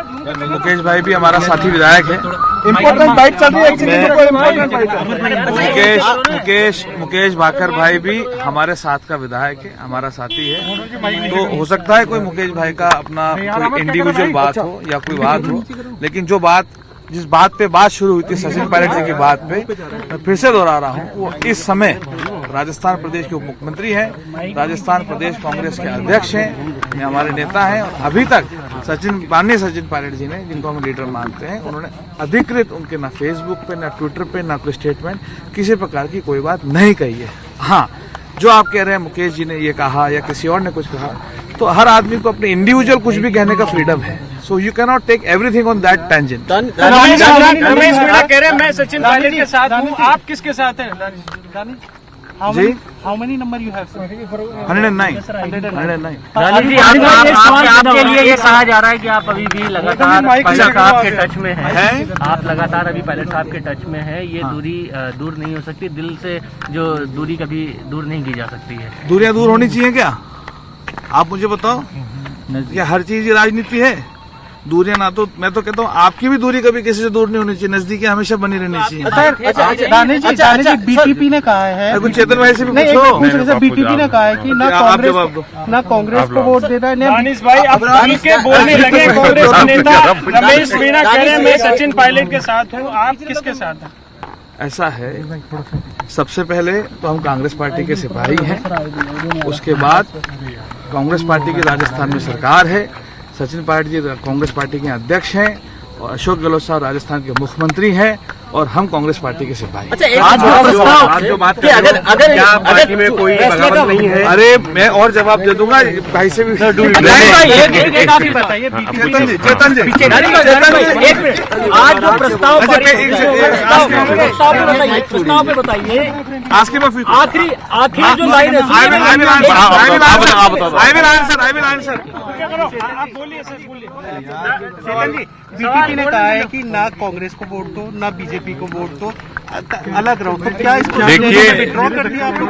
S9: मुकेश भाई भी हमारा साथी विधायक है।
S10: इम्पोर्टेंट बाइट चल रही है।
S9: मुकेश भाकर भाई भी हमारे साथ का विधायक है, हमारा साथी है। तो हो सकता है कोई मुकेश भाई का अपना कोई इंडिविजुअल बात हो या कोई बात हो, लेकिन जिस बात पे बात शुरू हुई थी सचिन पायलट जी की बात पे, मैं फिर से दोहरा रहा हूँ, वो इस समय राजस्थान प्रदेश के उप मुख्यमंत्री हैं, राजस्थान प्रदेश कांग्रेस के अध्यक्ष हैं, ये हमारे नेता हैं। और अभी तक माननीय सचिन पायलट जी ने, जिनको हम लीडर मानते हैं, उन्होंने अधिकृत उनके ना फेसबुक पे, ना ट्विटर पे, ना कोई स्टेटमेंट, किसी प्रकार की कोई बात नहीं कही है। हाँ, जो आप कह रहे हैं मुकेश जी ने ये कहा या किसी और ने कुछ कहा, तो हर आदमी को अपने इंडिविजुअल कुछ भी कहने का फ्रीडम है। So you can not take everything on that tangent.
S10: Ramesh Bida कह रहे हैं मैं सचिन पायलट के साथ हूँ, आप किसके साथ हैं?
S9: जी,
S10: how many number you have?
S9: 109।
S3: आपके लिए ये कहा जा रहा है कि आप अभी भी लगातार पायलट साहब के टच में हैं। आप लगातार अभी पायलट साहब के टच में है। ये दूरी दूर नहीं हो सकती, दिल से जो दूरी कभी दूर नहीं की जा सकती है।
S9: दूरियां दूर होनी चाहिए क्या? आप मुझे बताओ, क्या हर चीज राजनीति है? दूरियां ना, तो मैं तो कहता हूँ आपकी भी दूरी कभी किसी से दूर नहीं होनी चाहिए, नजदीकी हमेशा बनी रहनी चाहिए।
S10: दानिश जी बीटीपी ने कहा है,
S9: कुछ चेतन भाई से भी पूछो।
S10: बीटीपी ने कहा है कि ना कांग्रेस को वोट देना है।
S11: दानिश भाई अब बोलने लगे, कांग्रेस नेता रमेश मीणा कह रहे हैं मैं सचिन पायलट के साथ हूँ, आप किसके साथ हैं?
S9: ऐसा है, सबसे पहले तो हम कांग्रेस पार्टी के सिपाही हैं, उसके बाद कांग्रेस पार्टी की राजस्थान में सरकार है, सचिन पायलट जी कांग्रेस पार्टी के अध्यक्ष हैं और अशोक गहलोत साहब राजस्थान के मुख्यमंत्री हैं और हम कांग्रेस पार्टी के सिपाही।
S10: अच्छा, आज जो बात है, अगर पार्टी में कोई बगावत नहीं है,
S9: अरे मैं और जवाब दे दूंगा भाई से भी।
S10: एक आप ही बताइए,
S9: चेतन जी
S10: आज जो प्रस्ताव पे बताइए,
S3: आखिरी जो लाइन है,
S11: आप बोलिए सर, बोलिए।
S10: चेतन जी, बीटीपी ने कहा है कि ना कांग्रेस को वोट दो ना बीजेपी को वोट दो, अलग रहो, तो क्या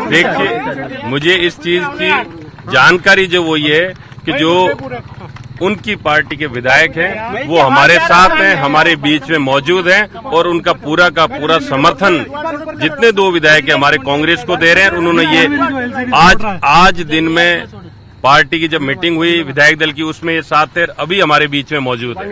S12: देखिए मुझे इस चीज की जानकारी जो वो ये कि जो उनकी पार्टी के विधायक हैं वो हमारे साथ हैं, हमारे बीच में मौजूद हैं और उनका पूरा का पूरा समर्थन जितने दो विधायक हैं हमारे कांग्रेस को दे रहे हैं। उन्होंने ये आज दिन में पार्टी की जब मीटिंग हुई विधायक दल की, उसमें ये साथ थे, अभी हमारे बीच में मौजूद है।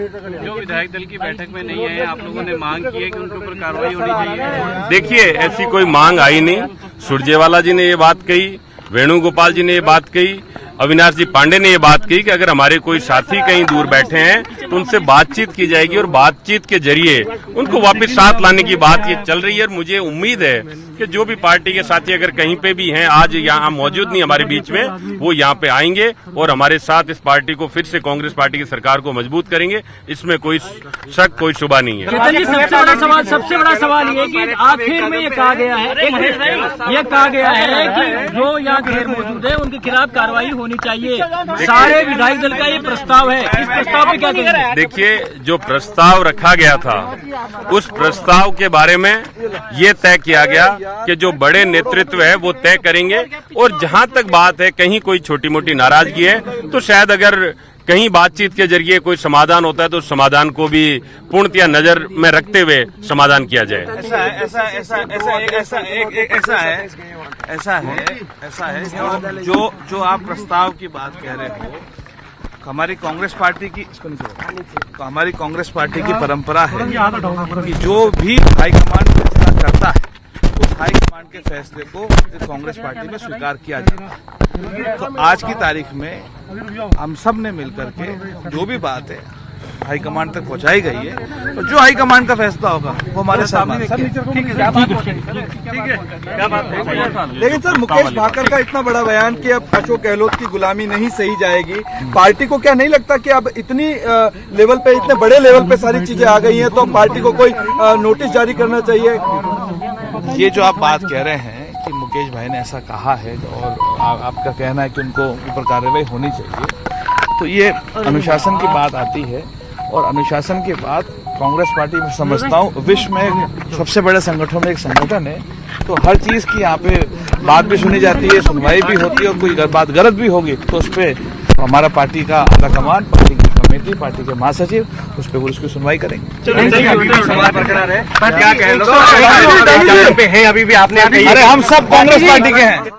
S11: जो विधायक दल की बैठक में नहीं है, आप लोगों ने मांग की है कि उनके ऊपर कार्रवाई होनी चाहिए।
S12: देखिए ऐसी कोई मांग आई नहीं, सुरजेवाला जी ने ये बात कही, वेणुगोपाल जी ने ये बात कही, अविनाश जी पांडे ने ये बात कही कि अगर हमारे कोई साथी कहीं दूर बैठे हैं तो उनसे बातचीत की जाएगी और बातचीत के जरिए उनको वापस साथ लाने की बात ये चल रही है। और मुझे उम्मीद है कि जो भी पार्टी के साथी अगर कहीं पे भी हैं, आज यहाँ मौजूद नहीं हमारे बीच में, वो यहाँ पे आएंगे और हमारे साथ इस पार्टी को फिर से कांग्रेस पार्टी की सरकार को मजबूत करेंगे। इसमें कोई शक कोई शुबा नहीं है।
S3: सबसे बड़ा सवाल ये कि आखिर में ये कहा गया है कि जो यहाँ गैर मौजूद है उनके खिलाफ कार्रवाई होनी चाहिए। सारे विधायक दल का ये प्रस्ताव है, इस प्रस्ताव पे क्या कहेंगे?
S12: देखिए जो प्रस्ताव रखा गया था उस प्रस्ताव के बारे में ये तय किया गया कि जो बड़े नेतृत्व है वो तय करेंगे और जहां तक बात है कहीं कोई छोटी मोटी नाराजगी है तो शायद अगर कहीं बातचीत के जरिए कोई समाधान होता है तो उस समाधान को भी पूर्णतया नजर में रखते हुए समाधान किया जाए।
S9: ऐसा है जो आप प्रस्ताव की बात कह रहे हो, हमारी कांग्रेस पार्टी की तो हमारी कांग्रेस पार्टी की परंपरा है कि जो भी हाईकमान फैसला करता है उस हाईकमान के फैसले को कांग्रेस पार्टी में स्वीकार किया जाता है। तो आज की तारीख में हम सब ने मिलकर के जो भी बात है हाईकमान तक पहुंचाई गई है, तो जो हाईकमान का फैसला होगा वो हमारे सामने।
S10: लेकिन सर मुकेश भाकर का इतना बड़ा बयान कि अब अशोक गहलोत की गुलामी नहीं सही जाएगी, पार्टी को क्या नहीं लगता कि अब इतनी लेवल पे, इतने बड़े लेवल पे सारी चीजें आ गई हैं तो पार्टी को कोई नोटिस जारी करना चाहिए?
S9: ये जो आप बात कह रहे हैं कि मुकेश भाई ने ऐसा कहा है और आपका कहना है कि उनको ऊपर कार्रवाई होनी चाहिए, तो ये अनुशासन की बात आती है और अनुशासन के बाद कांग्रेस पार्टी में समझता हूँ विश्व में सबसे बड़े संगठन में एक संगठन है, तो हर चीज की यहाँ पे बात भी सुनी जाती है, सुनवाई भी होती है और कोई बात गलत भी होगी तो उस पर हमारा पार्टी का आला कमान, पार्टी की कमेटी, पार्टी के महासचिव उस पर उसकी सुनवाई करेंगे।
S10: अभी भी आपने,
S9: अरे हम सब कांग्रेस पार्टी के हैं।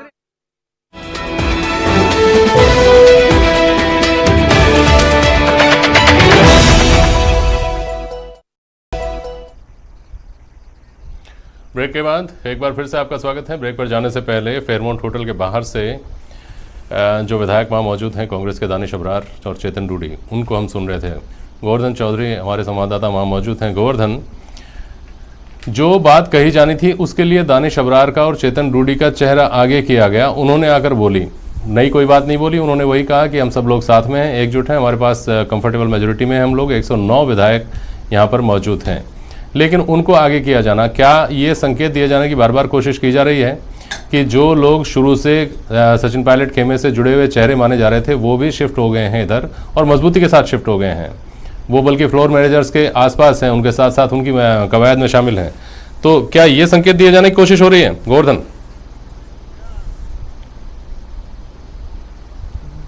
S1: ब्रेक के बाद एक बार फिर से आपका स्वागत है। ब्रेक पर जाने से पहले फेयरमाउंट होटल के बाहर से जो विधायक वहाँ मौजूद हैं कांग्रेस के दानिश अबरार और चेतन डूडी, उनको हम सुन रहे थे। गोवर्धन चौधरी हमारे संवाददाता वहाँ मौजूद हैं। गोवर्धन, जो बात कही जानी थी उसके लिए दानिश अबरार का और चेतन डूडी का चेहरा आगे किया गया, उन्होंने आकर बोली, नई कोई बात नहीं बोली। उन्होंने वही कहा कि हम सब लोग साथ में हैं, एकजुट हैं, हमारे पास कंफर्टेबल मेजोरिटी में हम लोग 109 विधायक यहाँ पर मौजूद हैं। लेकिन उनको आगे किया जाना, क्या ये संकेत दिए जाने की बार बार कोशिश की जा रही है कि जो लोग शुरू से सचिन पायलट खेमे से जुड़े हुए चेहरे माने जा रहे थे वो भी शिफ्ट हो गए हैं इधर और मजबूती के साथ शिफ्ट हो गए हैं, वो बल्कि फ्लोर मैनेजर्स के आसपास हैं, उनके साथ साथ उनकी कवायद में शामिल हैं। तो क्या ये संकेत दिए जाने की कोशिश हो रही है गोवर्धन?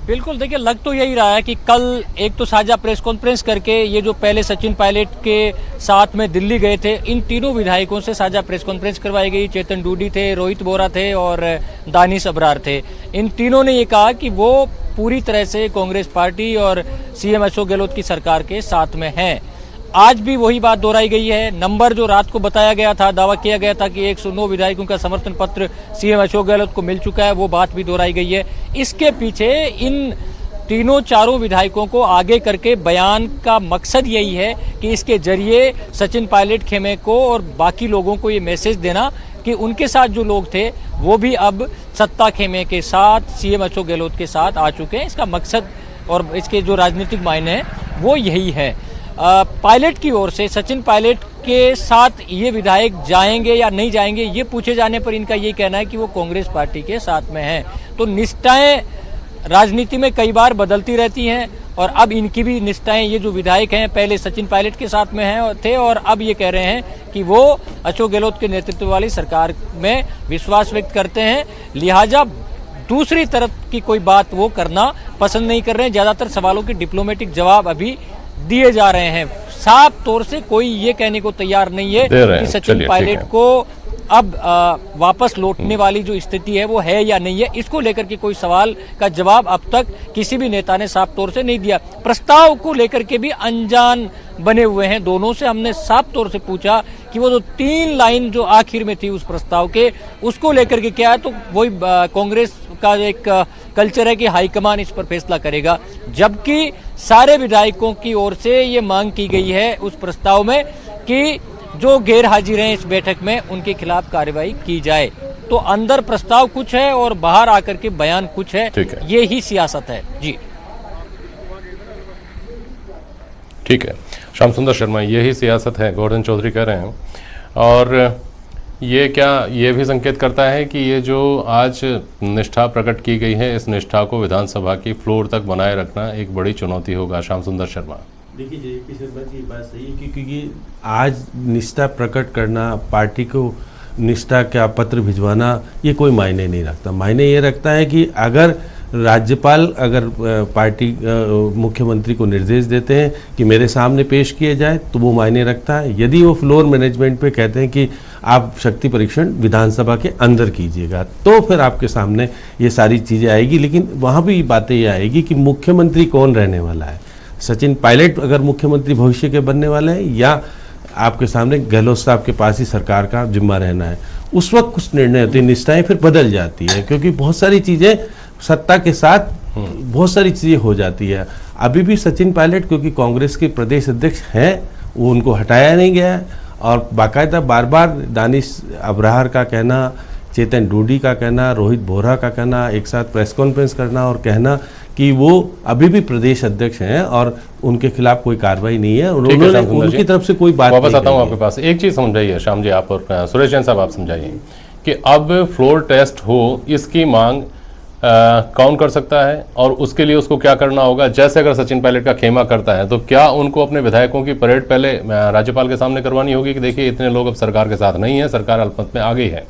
S3: बिल्कुल, देखिए लग तो यही रहा है कि कल एक तो साझा प्रेस कॉन्फ्रेंस करके ये जो पहले सचिन पायलट के साथ में दिल्ली गए थे, इन तीनों विधायकों से साझा प्रेस कॉन्फ्रेंस करवाई गई। चेतन डूडी थे, रोहित बोरा थे और दानिश अबरार थे। इन तीनों ने ये कहा कि वो पूरी तरह से कांग्रेस पार्टी और सीएम अशोक गहलोत की सरकार के साथ में हैं। आज भी वही बात दोहराई गई है। नंबर जो रात को बताया गया था, दावा किया गया था कि 109 विधायकों का समर्थन पत्र सीएम अशोक गहलोत को मिल चुका है, वो बात भी दोहराई गई है। इसके पीछे इन तीनों चारों विधायकों को आगे करके बयान का मकसद यही है कि इसके जरिए सचिन पायलट खेमे को और बाकी लोगों को ये मैसेज देना कि उनके साथ जो लोग थे वो भी अब सत्ता खेमे के साथ सीएम अशोक गहलोत के साथ आ चुके हैं। इसका मकसद और इसके जो राजनीतिक मायने हैं वो यही है। पायलट की ओर से सचिन पायलट के साथ ये विधायक जाएंगे या नहीं जाएंगे, ये पूछे जाने पर इनका ये कहना है कि वो कांग्रेस पार्टी के साथ में हैं। तो निष्ठाएं राजनीति में कई बार बदलती रहती हैं और अब इनकी भी निष्ठाएं, ये जो विधायक हैं पहले सचिन पायलट के साथ में हैं थे और अब ये कह रहे हैं कि वो अशोक गहलोत के नेतृत्व वाली सरकार में विश्वास व्यक्त करते हैं। लिहाजा दूसरी तरफ की कोई बात वो करना पसंद नहीं कर रहे हैं। ज्यादातर सवालों के डिप्लोमेटिक जवाब अभी दिए जा रहे हैं। साफ तौर से कोई ये कहने को तैयार नहीं है कि सचिन पायलट को अब वापस लौटने वाली जो स्थिति है वो है या नहीं है। इसको लेकर के कोई सवाल का जवाब अब तक किसी भी नेता ने साफ तौर से नहीं दिया। प्रस्ताव को लेकर के भी अनजान बने हुए हैं। दोनों से हमने साफ तौर से पूछा कि वो जो 3 लाइन जो आखिर में थी उस प्रस्ताव के, उसको लेकर के क्या है, तो वही कांग्रेस का एक कल्चर है कि हाईकमान इस पर फैसला करेगा। जबकि सारे विधायकों की ओर से ये मांग की गई है उस प्रस्ताव में कि जो गैर हाजिर हैं इस बैठक में उनके खिलाफ कार्रवाई की जाए। तो अंदर प्रस्ताव कुछ है और बाहर आकर के बयान कुछ है। ये ही सियासत है जी।
S1: ठीक है, श्याम सुंदर शर्मा, यही सियासत है, गोवर्धन चौधरी कह रहे हैं। और ये क्या ये भी संकेत करता है कि ये जो आज निष्ठा प्रकट की गई है, इस निष्ठा को विधानसभा की फ्लोर तक बनाए रखना एक बड़ी चुनौती होगा। श्याम सुंदर शर्मा,
S4: देखिए जेपी शर्मा जी, बात सही है क्योंकि आज निष्ठा प्रकट करना, पार्टी को निष्ठा का पत्र भिजवाना, ये कोई मायने नहीं रखता। मायने ये रखता है कि अगर राज्यपाल अगर पार्टी मुख्यमंत्री को निर्देश देते हैं कि मेरे सामने पेश किए जाए तो वो मायने रखता है। यदि वो फ्लोर मैनेजमेंट पे कहते हैं कि आप शक्ति परीक्षण विधानसभा के अंदर कीजिएगा तो फिर आपके सामने ये सारी चीज़ें आएगी। लेकिन वहाँ भी बातें ये आएगी कि मुख्यमंत्री कौन रहने वाला है। सचिन पायलट अगर मुख्यमंत्री भविष्य के बनने वाले हैं या आपके सामने गहलोत साहब के पास ही सरकार का जिम्मा रहना है, उस वक्त कुछ निर्णय होते हैं, निष्ठाएं फिर बदल जाती है क्योंकि बहुत सारी चीज़ें सत्ता के साथ बहुत सारी चीज़ें हो जाती है। अभी भी सचिन पायलट क्योंकि कांग्रेस के प्रदेश अध्यक्ष हैं, वो उनको हटाया नहीं गया है और बाकायदा बार बार दानिश अबरार का कहना, चेतन डूडी का कहना, रोहित बोरा का कहना, एक साथ प्रेस कॉन्फ्रेंस करना और कहना कि वो अभी भी प्रदेश अध्यक्ष हैं और उनके खिलाफ कोई कार्रवाई नहीं है, उन्होंने उनकी तरफ से कोई बात
S1: वापस आता हूँ आपके पास। एक चीज़ समझाइए श्याम जी, आप और सुरेश जैन साहब आप समझाइए कि अब फ्लोर टेस्ट हो, इसकी मांग कौन कर सकता है और उसके लिए उसको क्या करना होगा। जैसे अगर सचिन पायलट का खेमा करता है तो क्या उनको अपने विधायकों की परेड पहले राज्यपाल के सामने करवानी होगी कि देखिए इतने लोग अब सरकार के साथ नहीं है, सरकार अल्पमत में आ गई है।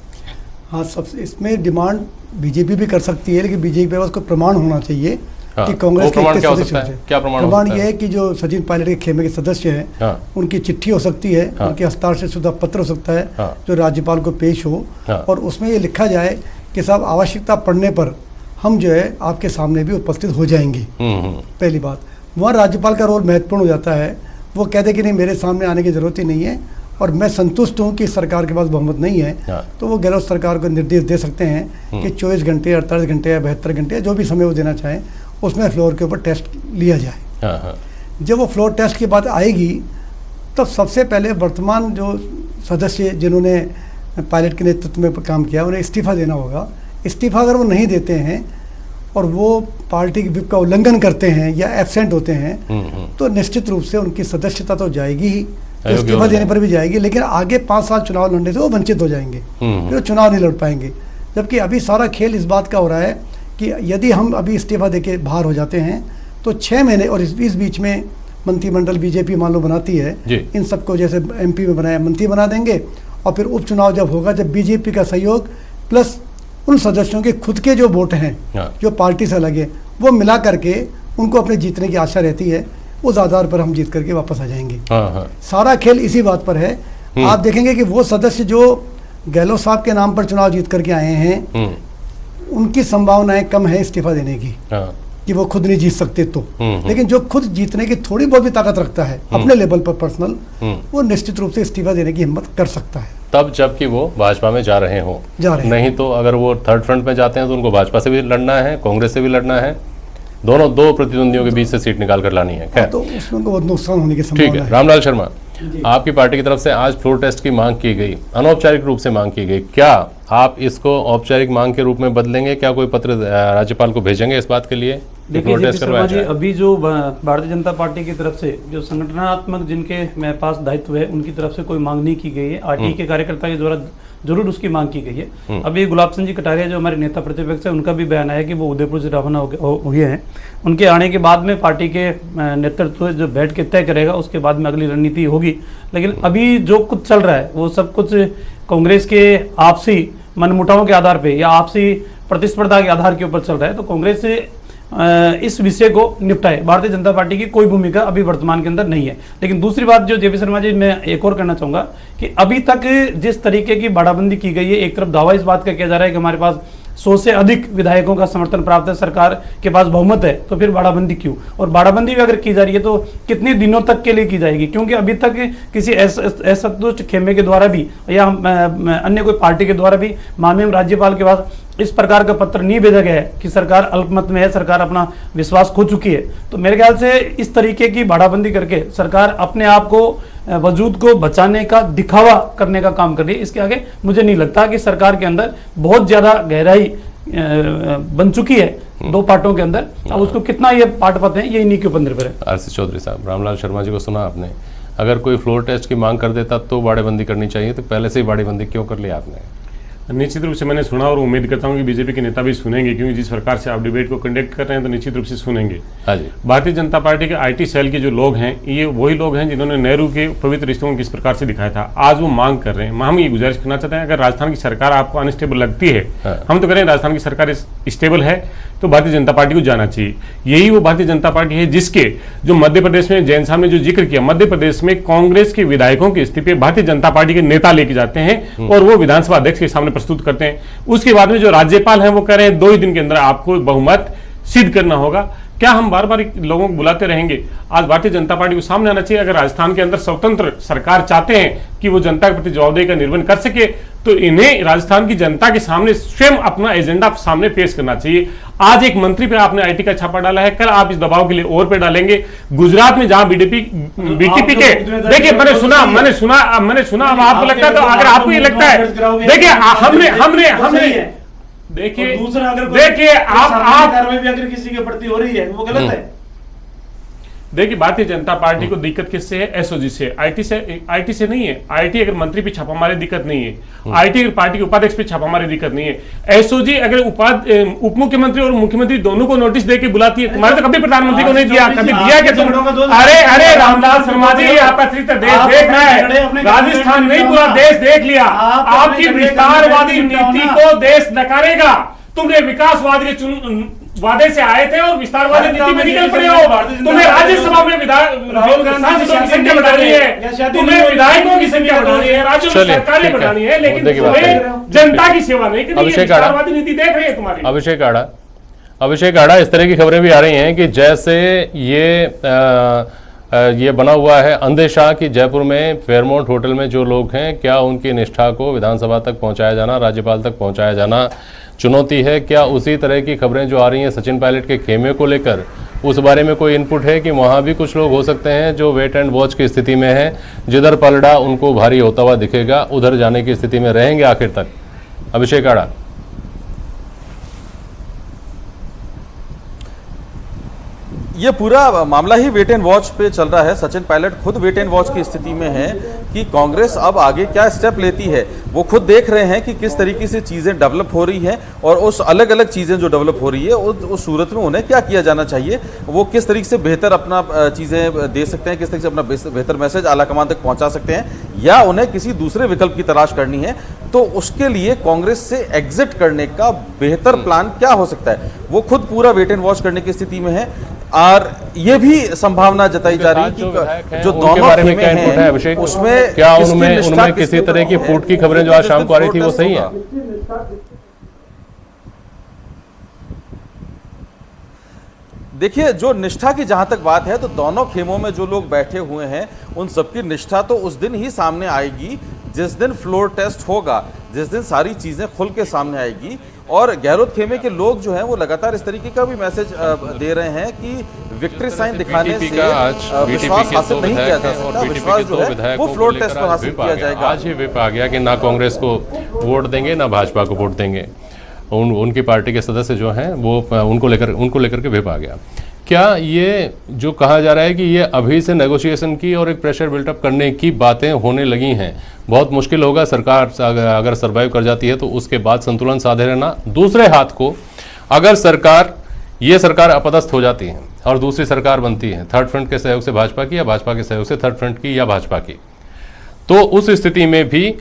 S8: हाँ, सबसे इसमें डिमांड बीजेपी भी कर सकती है, लेकिन बीजेपी पे उसको प्रमाण होना चाहिए कि कांग्रेस के
S1: प्रमाण क्या हो सकता है? क्या
S8: प्रमाण ये है कि जो सचिन पायलट के खेमे के सदस्य हैं उनकी चिट्ठी हो सकती है, उनके हस्ताक्षर शुदा पत्र हो सकता है जो राज्यपाल को पेश हो और उसमें ये लिखा जाए कि साहब आवश्यकता पड़ने पर हम जो है आपके सामने भी उपस्थित हो जाएंगे। पहली बात, वहाँ राज्यपाल का रोल महत्वपूर्ण हो जाता है। वो कहते कि नहीं, मेरे सामने आने की जरूरत ही नहीं है और मैं संतुष्ट हूँ कि सरकार के पास बहुमत नहीं है, तो वो गहलोत सरकार को निर्देश दे सकते हैं कि 24 घंटे, 48 घंटे या 72 घंटे जो भी समय वो देना चाहें उसमें फ्लोर के ऊपर टेस्ट लिया जाए। जब वो फ्लोर टेस्ट की बात आएगी तब सबसे पहले वर्तमान जो सदस्य जिन्होंने पायलट के नेतृत्व में काम किया उन्हें इस्तीफा देना होगा। इस्तीफा अगर वो नहीं देते हैं और वो पार्टी की विप का उल्लंघन करते हैं या एब्सेंट होते हैं तो निश्चित रूप से उनकी सदस्यता तो जाएगी ही, तो इस्तीफा देने पर भी जाएगी, लेकिन आगे 5 साल चुनाव लड़ने से वो वंचित हो जाएंगे, फिर वो चुनाव नहीं लड़ पाएंगे। जबकि अभी सारा खेल इस बात का हो रहा है कि यदि हम अभी इस्तीफा देके बाहर हो जाते हैं तो 6 महीने और इस बीच में मंत्रिमंडल बीजेपी मान लो बनाती है, इन सबको जैसे MP में बनाया मंत्री बना देंगे और फिर उपचुनाव जब होगा, जब बीजेपी का सहयोग प्लस उन सदस्यों के खुद के जो वोट हैं, जो पार्टी से अलग है, वो मिला करके उनको अपने जीतने की आशा रहती है, उस आधार पर हम जीत करके वापस आ जाएंगे। सारा खेल इसी बात पर है। आप देखेंगे कि वो सदस्य जो गहलोत साहब के नाम पर चुनाव जीत करके आए हैं, उनकी संभावनाएं कम है इस्तीफा देने की, कि वो खुद नहीं जीत सकते तो। लेकिन जो खुद जीतने की थोड़ी बहुत भी ताकत रखता है अपने लेवल पर पर्सनल, वो निश्चित रूप से इस्तीफा देने की हिम्मत कर सकता है,
S1: तब जबकि वो भाजपा में जा रहे हों। नहीं तो अगर वो थर्ड फ्रंट में जाते हैं तो उनको भाजपा से भी लड़ना है, कांग्रेस से भी लड़ना है, दोनों दो प्रतिद्वंदियों के बीच से सीट निकाल कर लानी है। खैर,
S8: तो उसमें उनको बहुत नुकसान होने की संभावना है।
S1: ठीक है। रामलाल शर्मा, आपकी पार्टी की तरफ से आज फ्लोर टेस्ट की मांग की गई, अनौपचारिक रूप से मांग की गई, क्या आप इसको औपचारिक मांग के रूप में बदलेंगे? क्या कोई पत्र राज्यपाल को भेजेंगे इस बात के लिए?
S6: देखिए शर्मा जी, अभी जो भारतीय जनता पार्टी की तरफ से जो संगठनात्मक जिनके मेरे पास दायित्व है, उनकी तरफ से कोई मांग नहीं की गई है। आरटी के कार्यकर्ता के द्वारा जरूर उसकी मांग की गई है। अभी गुलाब सिंह जी कटारिया जो हमारे नेता प्रतिपक्ष है, उनका भी बयान आया कि वो उदयपुर से रवाना हुए हैं। उनके आने के बाद में पार्टी के नेतृत्व जो बैठ के तय करेगा, उसके बाद में अगली रणनीति होगी। लेकिन अभी जो कुछ चल रहा है वो सब कुछ कांग्रेस के आपसी मनमुटावों के आधार पे या आपसी प्रतिस्पर्धा के आधार के ऊपर चल रहा है। तो कांग्रेस से इस विषय को निपटाए, भारतीय जनता पार्टी की कोई भूमिका अभी वर्तमान के अंदर नहीं है। लेकिन दूसरी बात जो जेपी शर्मा जी, मैं एक और करना चाहूंगा कि अभी तक जिस तरीके की बाड़ाबंदी की गई है, एक तरफ दावा इस बात का किया जा रहा है कि हमारे पास 100 से अधिक विधायकों का समर्थन प्राप्त है, सरकार के पास बहुमत है, तो फिर बाड़ाबंदी क्यों? और बाड़ाबंदी भी अगर की जा रही है तो कितने दिनों तक के लिए की जाएगी? क्योंकि अभी तक किसी असंतुष्ट खेमे के द्वारा भी या अन्य कोई पार्टी के द्वारा भी माननीय राज्यपाल के पास इस प्रकार का पत्र नहीं भेजा गया है कि सरकार अल्पमत में है, सरकार अपना विश्वास खो चुकी है। तो मेरे ख्याल से इस तरीके की बाड़ाबंदी करके सरकार अपने आप को, वजूद को बचाने का, दिखावा करने का काम कर रही है। इसके आगे मुझे नहीं लगता कि सरकार के अंदर बहुत ज्यादा गहराई बन चुकी है दो पार्टों के अंदर। अब उसको कितना ये पार्ट पाते हैं, ये इन्हीं के ऊपर निर्भर है।
S1: आरसी चौधरी साहब, रामलाल शर्मा जी को सुना आपने, अगर कोई फ्लोर टेस्ट की मांग कर देता तो बाड़ेबंदी करनी चाहिए, तो पहले से ही बाड़ेबंदी क्यों कर लिया आपने?
S7: निश्चित रूप से मैंने सुना और उम्मीद करता हूं कि बीजेपी के नेता भी सुनेंगे, क्योंकि जिस प्रकार से आप डिबेट को कंडक्ट कर रहे हैं तो निश्चित रूप से सुनेंगे। हाँ जी। भारतीय जनता पार्टी के आईटी सेल के जो लोग हैं, ये वही लोग हैं जिन्होंने नेहरू के पवित्र रिश्तों को किस प्रकार से दिखाया था। आज वो मांग कर रहे हैं। हम ये गुजारिश करना चाहते हैं, अगर राजस्थान की सरकार आपको अनस्टेबल लगती है, हम तो कह रहे हैं राजस्थान की सरकार स्टेबल है, तो भारतीय जनता पार्टी को जाना चाहिए। यही वो भारतीय जनता पार्टी है जिसके, जो मध्य प्रदेश में जैन साहब ने जो जिक्र किया, मध्य प्रदेश में कांग्रेस के विधायकों के इस्तीफे भारतीय जनता पार्टी के नेता लेके जाते हैं और वो विधानसभा अध्यक्ष के सामने प्रस्तुत करते हैं। उसके बाद में जो राज्यपाल हैं वो कह रहे हैं 2 ही दिन के अंदर आपको बहुमत सिद्ध करना होगा। क्या हम बार बार लोगों को बुलाते रहेंगे? आज भारतीय जनता पार्टी को सामने आना चाहिए। अगर राजस्थान के अंदर स्वतंत्र सरकार चाहते हैं कि वो जनता के प्रति जवाबदेही का निर्वहन कर सके, तो इन्हें राजस्थान की जनता के सामने स्वयं अपना एजेंडा सामने पेश करना चाहिए। आज एक मंत्री पे आपने आईटी का छापा डाला है, कल आप इस दबाव के लिए और पे डालेंगे। गुजरात में जहां बीटीपी के, देखिए मैंने सुना अब आपको लगता है, तो अगर आपको ये लगता है, देखिए हमने देखिए आप
S6: अगर किसी के प्रति हो रही है वो गलत है।
S7: देखिए भारतीय जनता पार्टी को दिक्कत किससे है? एसओजी से, आईटी से नहीं है। आईटी अगर मंत्री पे छापा मारे दिक्कत नहीं है, आईटी अगर पार्टी के उपाध्यक्ष पे छापा मारे दिक्कत नहीं है। एसओजी अगर उप मुख्यमंत्री और मुख्यमंत्री दोनों को नोटिस देके बुलाती है, तुम्हारे तो कभी प्रधानमंत्री को नहीं दिया, कभी दिया क्या तुम? अरे रामलाल शर्मा जी, आपका चरित्र देश देख रहा है, राजस्थान नहीं पूरा देश देख लिया। आपकी विस्तारवादी नीति को देश नकारेगा। तुमने विकासवाद के वादे से आए थे और विस्तारवादी नीति में निकल पड़े हो। तुम्हें राज्यसभा में सांसदों की संख्या बढ़ानी है, तुम्हें विधायकों की संख्या बढ़ानी है, राज्यों में सरकारें बढ़ानी है, लेकिन तुम्हें जनता की सेवा नहीं करनी है। विस्तारवादी नीति देख रही है तुम्हारी।
S1: अभिषेक आड़ा, इस तरह की खबरें भी आ रही हैं कि जैसे ये बना हुआ है अंदेशा कि जयपुर में फेयरमाउंट होटल में जो लोग हैं, क्या उनकी निष्ठा को विधानसभा तक पहुंचाया जाना, राज्यपाल तक पहुंचाया जाना चुनौती है? क्या उसी तरह की खबरें जो आ रही हैं सचिन पायलट के खेमे को लेकर, उस बारे में कोई इनपुट है कि वहाँ भी कुछ लोग हो सकते हैं जो वेट एंड वॉच की स्थिति में हैं, जिधर पलड़ा उनको भारी होता हुआ दिखेगा उधर जाने की स्थिति में रहेंगे आखिर तक? अभिषेक आड़ा,
S13: ये पूरा मामला ही वेट एंड वॉच पे चल रहा है। सचिन पायलट खुद वेट एंड वॉच की स्थिति में है कि कांग्रेस अब आगे क्या स्टेप लेती है। वो खुद देख रहे हैं कि किस तरीके से चीज़ें डेवलप हो रही हैं और उस अलग अलग चीज़ें जो डेवलप हो रही है उस सूरत में उन्हें क्या किया जाना चाहिए, वो किस तरीके से बेहतर अपना चीज़ें दे सकते हैं, किस तरीके से अपना बेहतर मैसेज आला कमान तक पहुँचा सकते हैं, या उन्हें किसी दूसरे विकल्प की तलाश करनी है। तो उसके लिए कांग्रेस से एग्जिट करने का बेहतर प्लान क्या हो सकता है? वो खुद पूरा वेट एंड वॉच करने की स्थिति में है और ये भी संभावना जताई जा रही है कि जो दोनों खेमे हैं उसमें
S1: क्या उनमें किसी तरह की फूट की खबरें जो आज शाम को आ रही थी वो सही है?
S13: देखिए, जो निष्ठा की जहां तक बात है तो दोनों खेमों में जो लोग बैठे हुए हैं उन सबकी निष्ठा तो उस दिन ही सामने आएगी जिस दिन फ्लोर टेस्ट होगा, जिस दिन सारी चीजें खुल के सामने आएगी। और गहलोत खेमे के लोग जो हैं वो लगातार इस तरीके का भी मैसेज दे रहे हैं कि विक्ट्री साइन दिखाने से विश्वास हासिल नहीं किया जा सकता। विश्वास जो है वो फ्लोर टेस्ट पर हासिल किया जाएगा।
S1: आज ही व्हिप आ गया कि ना कांग्रेस को वोट देंगे ना भाजपा को वोट देंगे। उनकी पार्टी के सदस्य जो हैं वो उनको लेकर के व्हिप आ गया। क्या ये जो कहा जा रहा है कि ये अभी से नेगोशिएशन की और एक प्रेशर बिल्टअप करने की बातें होने लगी हैं, बहुत मुश्किल होगा सरकार अगर सर्वाइव कर जाती है तो उसके बाद संतुलन साधे रहना। दूसरे हाथ को अगर ये सरकार अपदस्थ हो जाती है और दूसरी सरकार बनती है थर्ड फ्रंट के सहयोग से भाजपा की या भाजपा के सहयोग से थर्ड फ्रंट की या भाजपा की, तो उस स्थिति में भी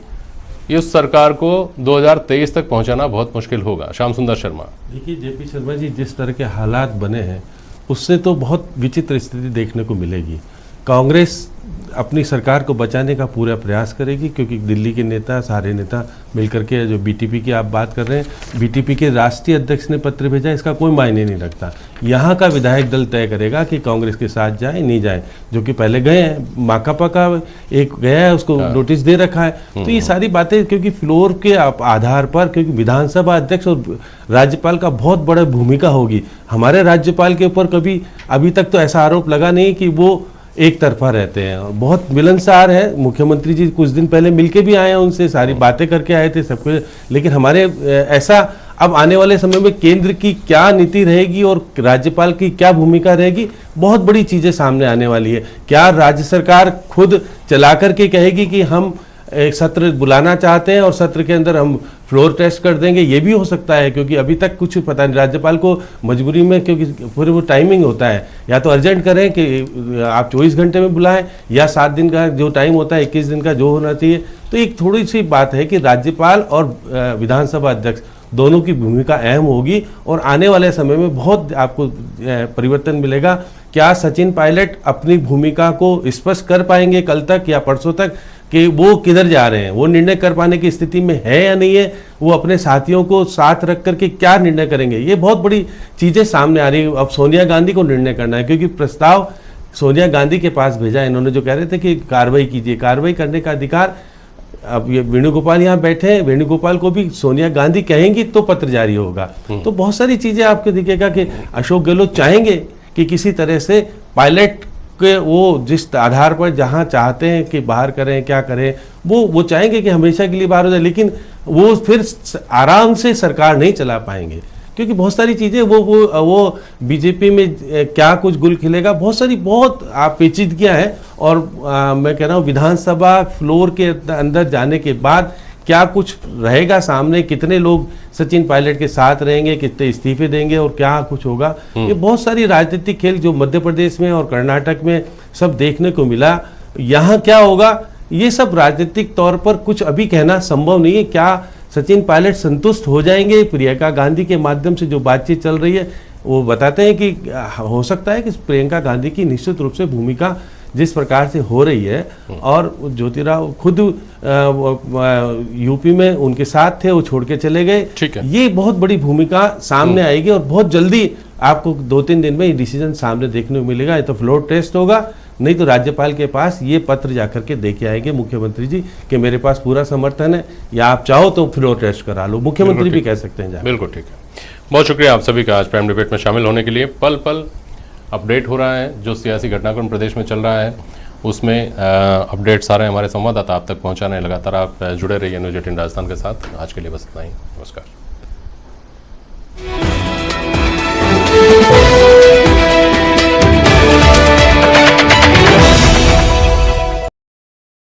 S1: इस सरकार को 2023 तक पहुंचाना बहुत मुश्किल होगा। श्याम सुंदर शर्मा,
S4: देखिए जेपी शर्मा जी, जिस तरह के हालात बने हैं उससे तो बहुत विचित्र स्थिति देखने को मिलेगी। कांग्रेस अपनी सरकार को बचाने का पूरा प्रयास करेगी क्योंकि दिल्ली के नेता, सारे नेता मिलकर के, जो बीटीपी की आप बात कर रहे हैं, बीटीपी के राष्ट्रीय अध्यक्ष ने पत्र भेजा, इसका कोई मायने नहीं रखता। यहाँ का विधायक दल तय करेगा कि कांग्रेस के साथ जाए नहीं जाए, जो कि पहले गए हैं। माकपा का एक गया है, उसको नोटिस दे रखा है। तो ये सारी बातें क्योंकि फ्लोर के आधार पर, क्योंकि विधानसभा अध्यक्ष और राज्यपाल का बहुत बड़ा भूमिका होगी। हमारे राज्यपाल के ऊपर कभी अभी तक तो ऐसा आरोप लगा नहीं कि वो एक तरफा रहते हैं और बहुत मिलनसार है। मुख्यमंत्री जी कुछ दिन पहले मिलके भी आए हैं, उनसे सारी बातें करके आए थे सब कुछ। लेकिन हमारे ऐसा अब आने वाले समय में केंद्र की क्या नीति रहेगी और राज्यपाल की क्या भूमिका रहेगी, बहुत बड़ी चीजें सामने आने वाली है। क्या राज्य सरकार खुद चला करके कहेगी कि हम एक सत्र बुलाना चाहते हैं और सत्र के अंदर हम फ्लोर टेस्ट कर देंगे? ये भी हो सकता है क्योंकि अभी तक कुछ पता नहीं। राज्यपाल को मजबूरी में, क्योंकि पूरे वो टाइमिंग होता है, या तो अर्जेंट करें कि आप 24 घंटे में बुलाएं या 7 दिन का जो टाइम होता है, 21 दिन का जो होना चाहिए। तो एक थोड़ी सी बात है कि राज्यपाल और विधानसभा अध्यक्ष दोनों की भूमिका अहम होगी और आने वाले समय में बहुत आपको परिवर्तन मिलेगा। क्या सचिन पायलट अपनी भूमिका को स्पष्ट कर पाएंगे कल तक या परसों तक कि वो किधर जा रहे हैं, वो निर्णय कर पाने की स्थिति में है या नहीं है? वो अपने साथियों को साथ रख करके क्या निर्णय करेंगे? ये बहुत बड़ी चीजें सामने आ रही है। अब सोनिया गांधी को निर्णय करना है क्योंकि प्रस्ताव सोनिया गांधी के पास भेजा। इन्होंने जो कह रहे थे कि कार्रवाई कीजिए, कार्रवाई करने का अधिकार, अब ये वेणुगोपाल यहाँ बैठे हैं, वेणुगोपाल को भी सोनिया गांधी कहेंगी तो पत्र जारी होगा। तो बहुत सारी चीजें आपको दिखेगा कि अशोक गहलोत चाहेंगे कि किसी तरह से पायलट के वो जिस आधार पर जहां चाहते हैं कि बाहर करें, क्या करें, वो चाहेंगे कि हमेशा के लिए बाहर हो जाए, लेकिन वो फिर आराम से सरकार नहीं चला पाएंगे क्योंकि बहुत सारी चीजें वो बीजेपी में क्या कुछ गुल खिलेगा, बहुत पेचीदगियां हैं। और मैं कह रहा हूँ विधानसभा फ्लोर के अंदर जाने के बाद क्या कुछ रहेगा सामने, कितने लोग सचिन पायलट के साथ रहेंगे, कितने इस्तीफे देंगे और क्या कुछ होगा, ये बहुत सारी राजनीतिक खेल जो मध्य प्रदेश में और कर्नाटक में सब देखने को मिला। यहाँ क्या होगा, ये सब राजनीतिक तौर पर कुछ अभी कहना संभव नहीं है। क्या सचिन पायलट संतुष्ट हो जाएंगे? प्रियंका गांधी के माध्यम से जो बातचीत चल रही है वो बताते हैं कि हो सकता है कि प्रियंका गांधी की निश्चित रूप से भूमिका जिस प्रकार से हो रही है, और ज्योतिराव खुद यूपी में उनके साथ थे, वो छोड़ के चले गए, ये बहुत बड़ी भूमिका सामने आएगी और बहुत जल्दी आपको 2-3 दिन में ये डिसीजन सामने देखने को मिलेगा। या तो फ्लोर टेस्ट होगा, नहीं तो राज्यपाल के पास ये पत्र जाकर के देके आएंगे मुख्यमंत्री जी कि मेरे पास पूरा समर्थन है, या आप चाहो तो फ्लोर टेस्ट करा लो। मुख्यमंत्री भी कह सकते हैं।
S1: बिल्कुल ठीक है, बहुत शुक्रिया आप सभी का आज प्राइम डिबेट में शामिल होने के लिए। पल पल अपडेट हो रहा है, जो सियासी घटनाक्रम प्रदेश में चल रहा है उसमें अपडेट सारे हमारे संवाददाता आप तक पहुंचा रहे हैं। लगातार आप जुड़े रहिए न्यूज़ 18 राजस्थान के साथ। आज के लिए बस इतना ही, नमस्कार।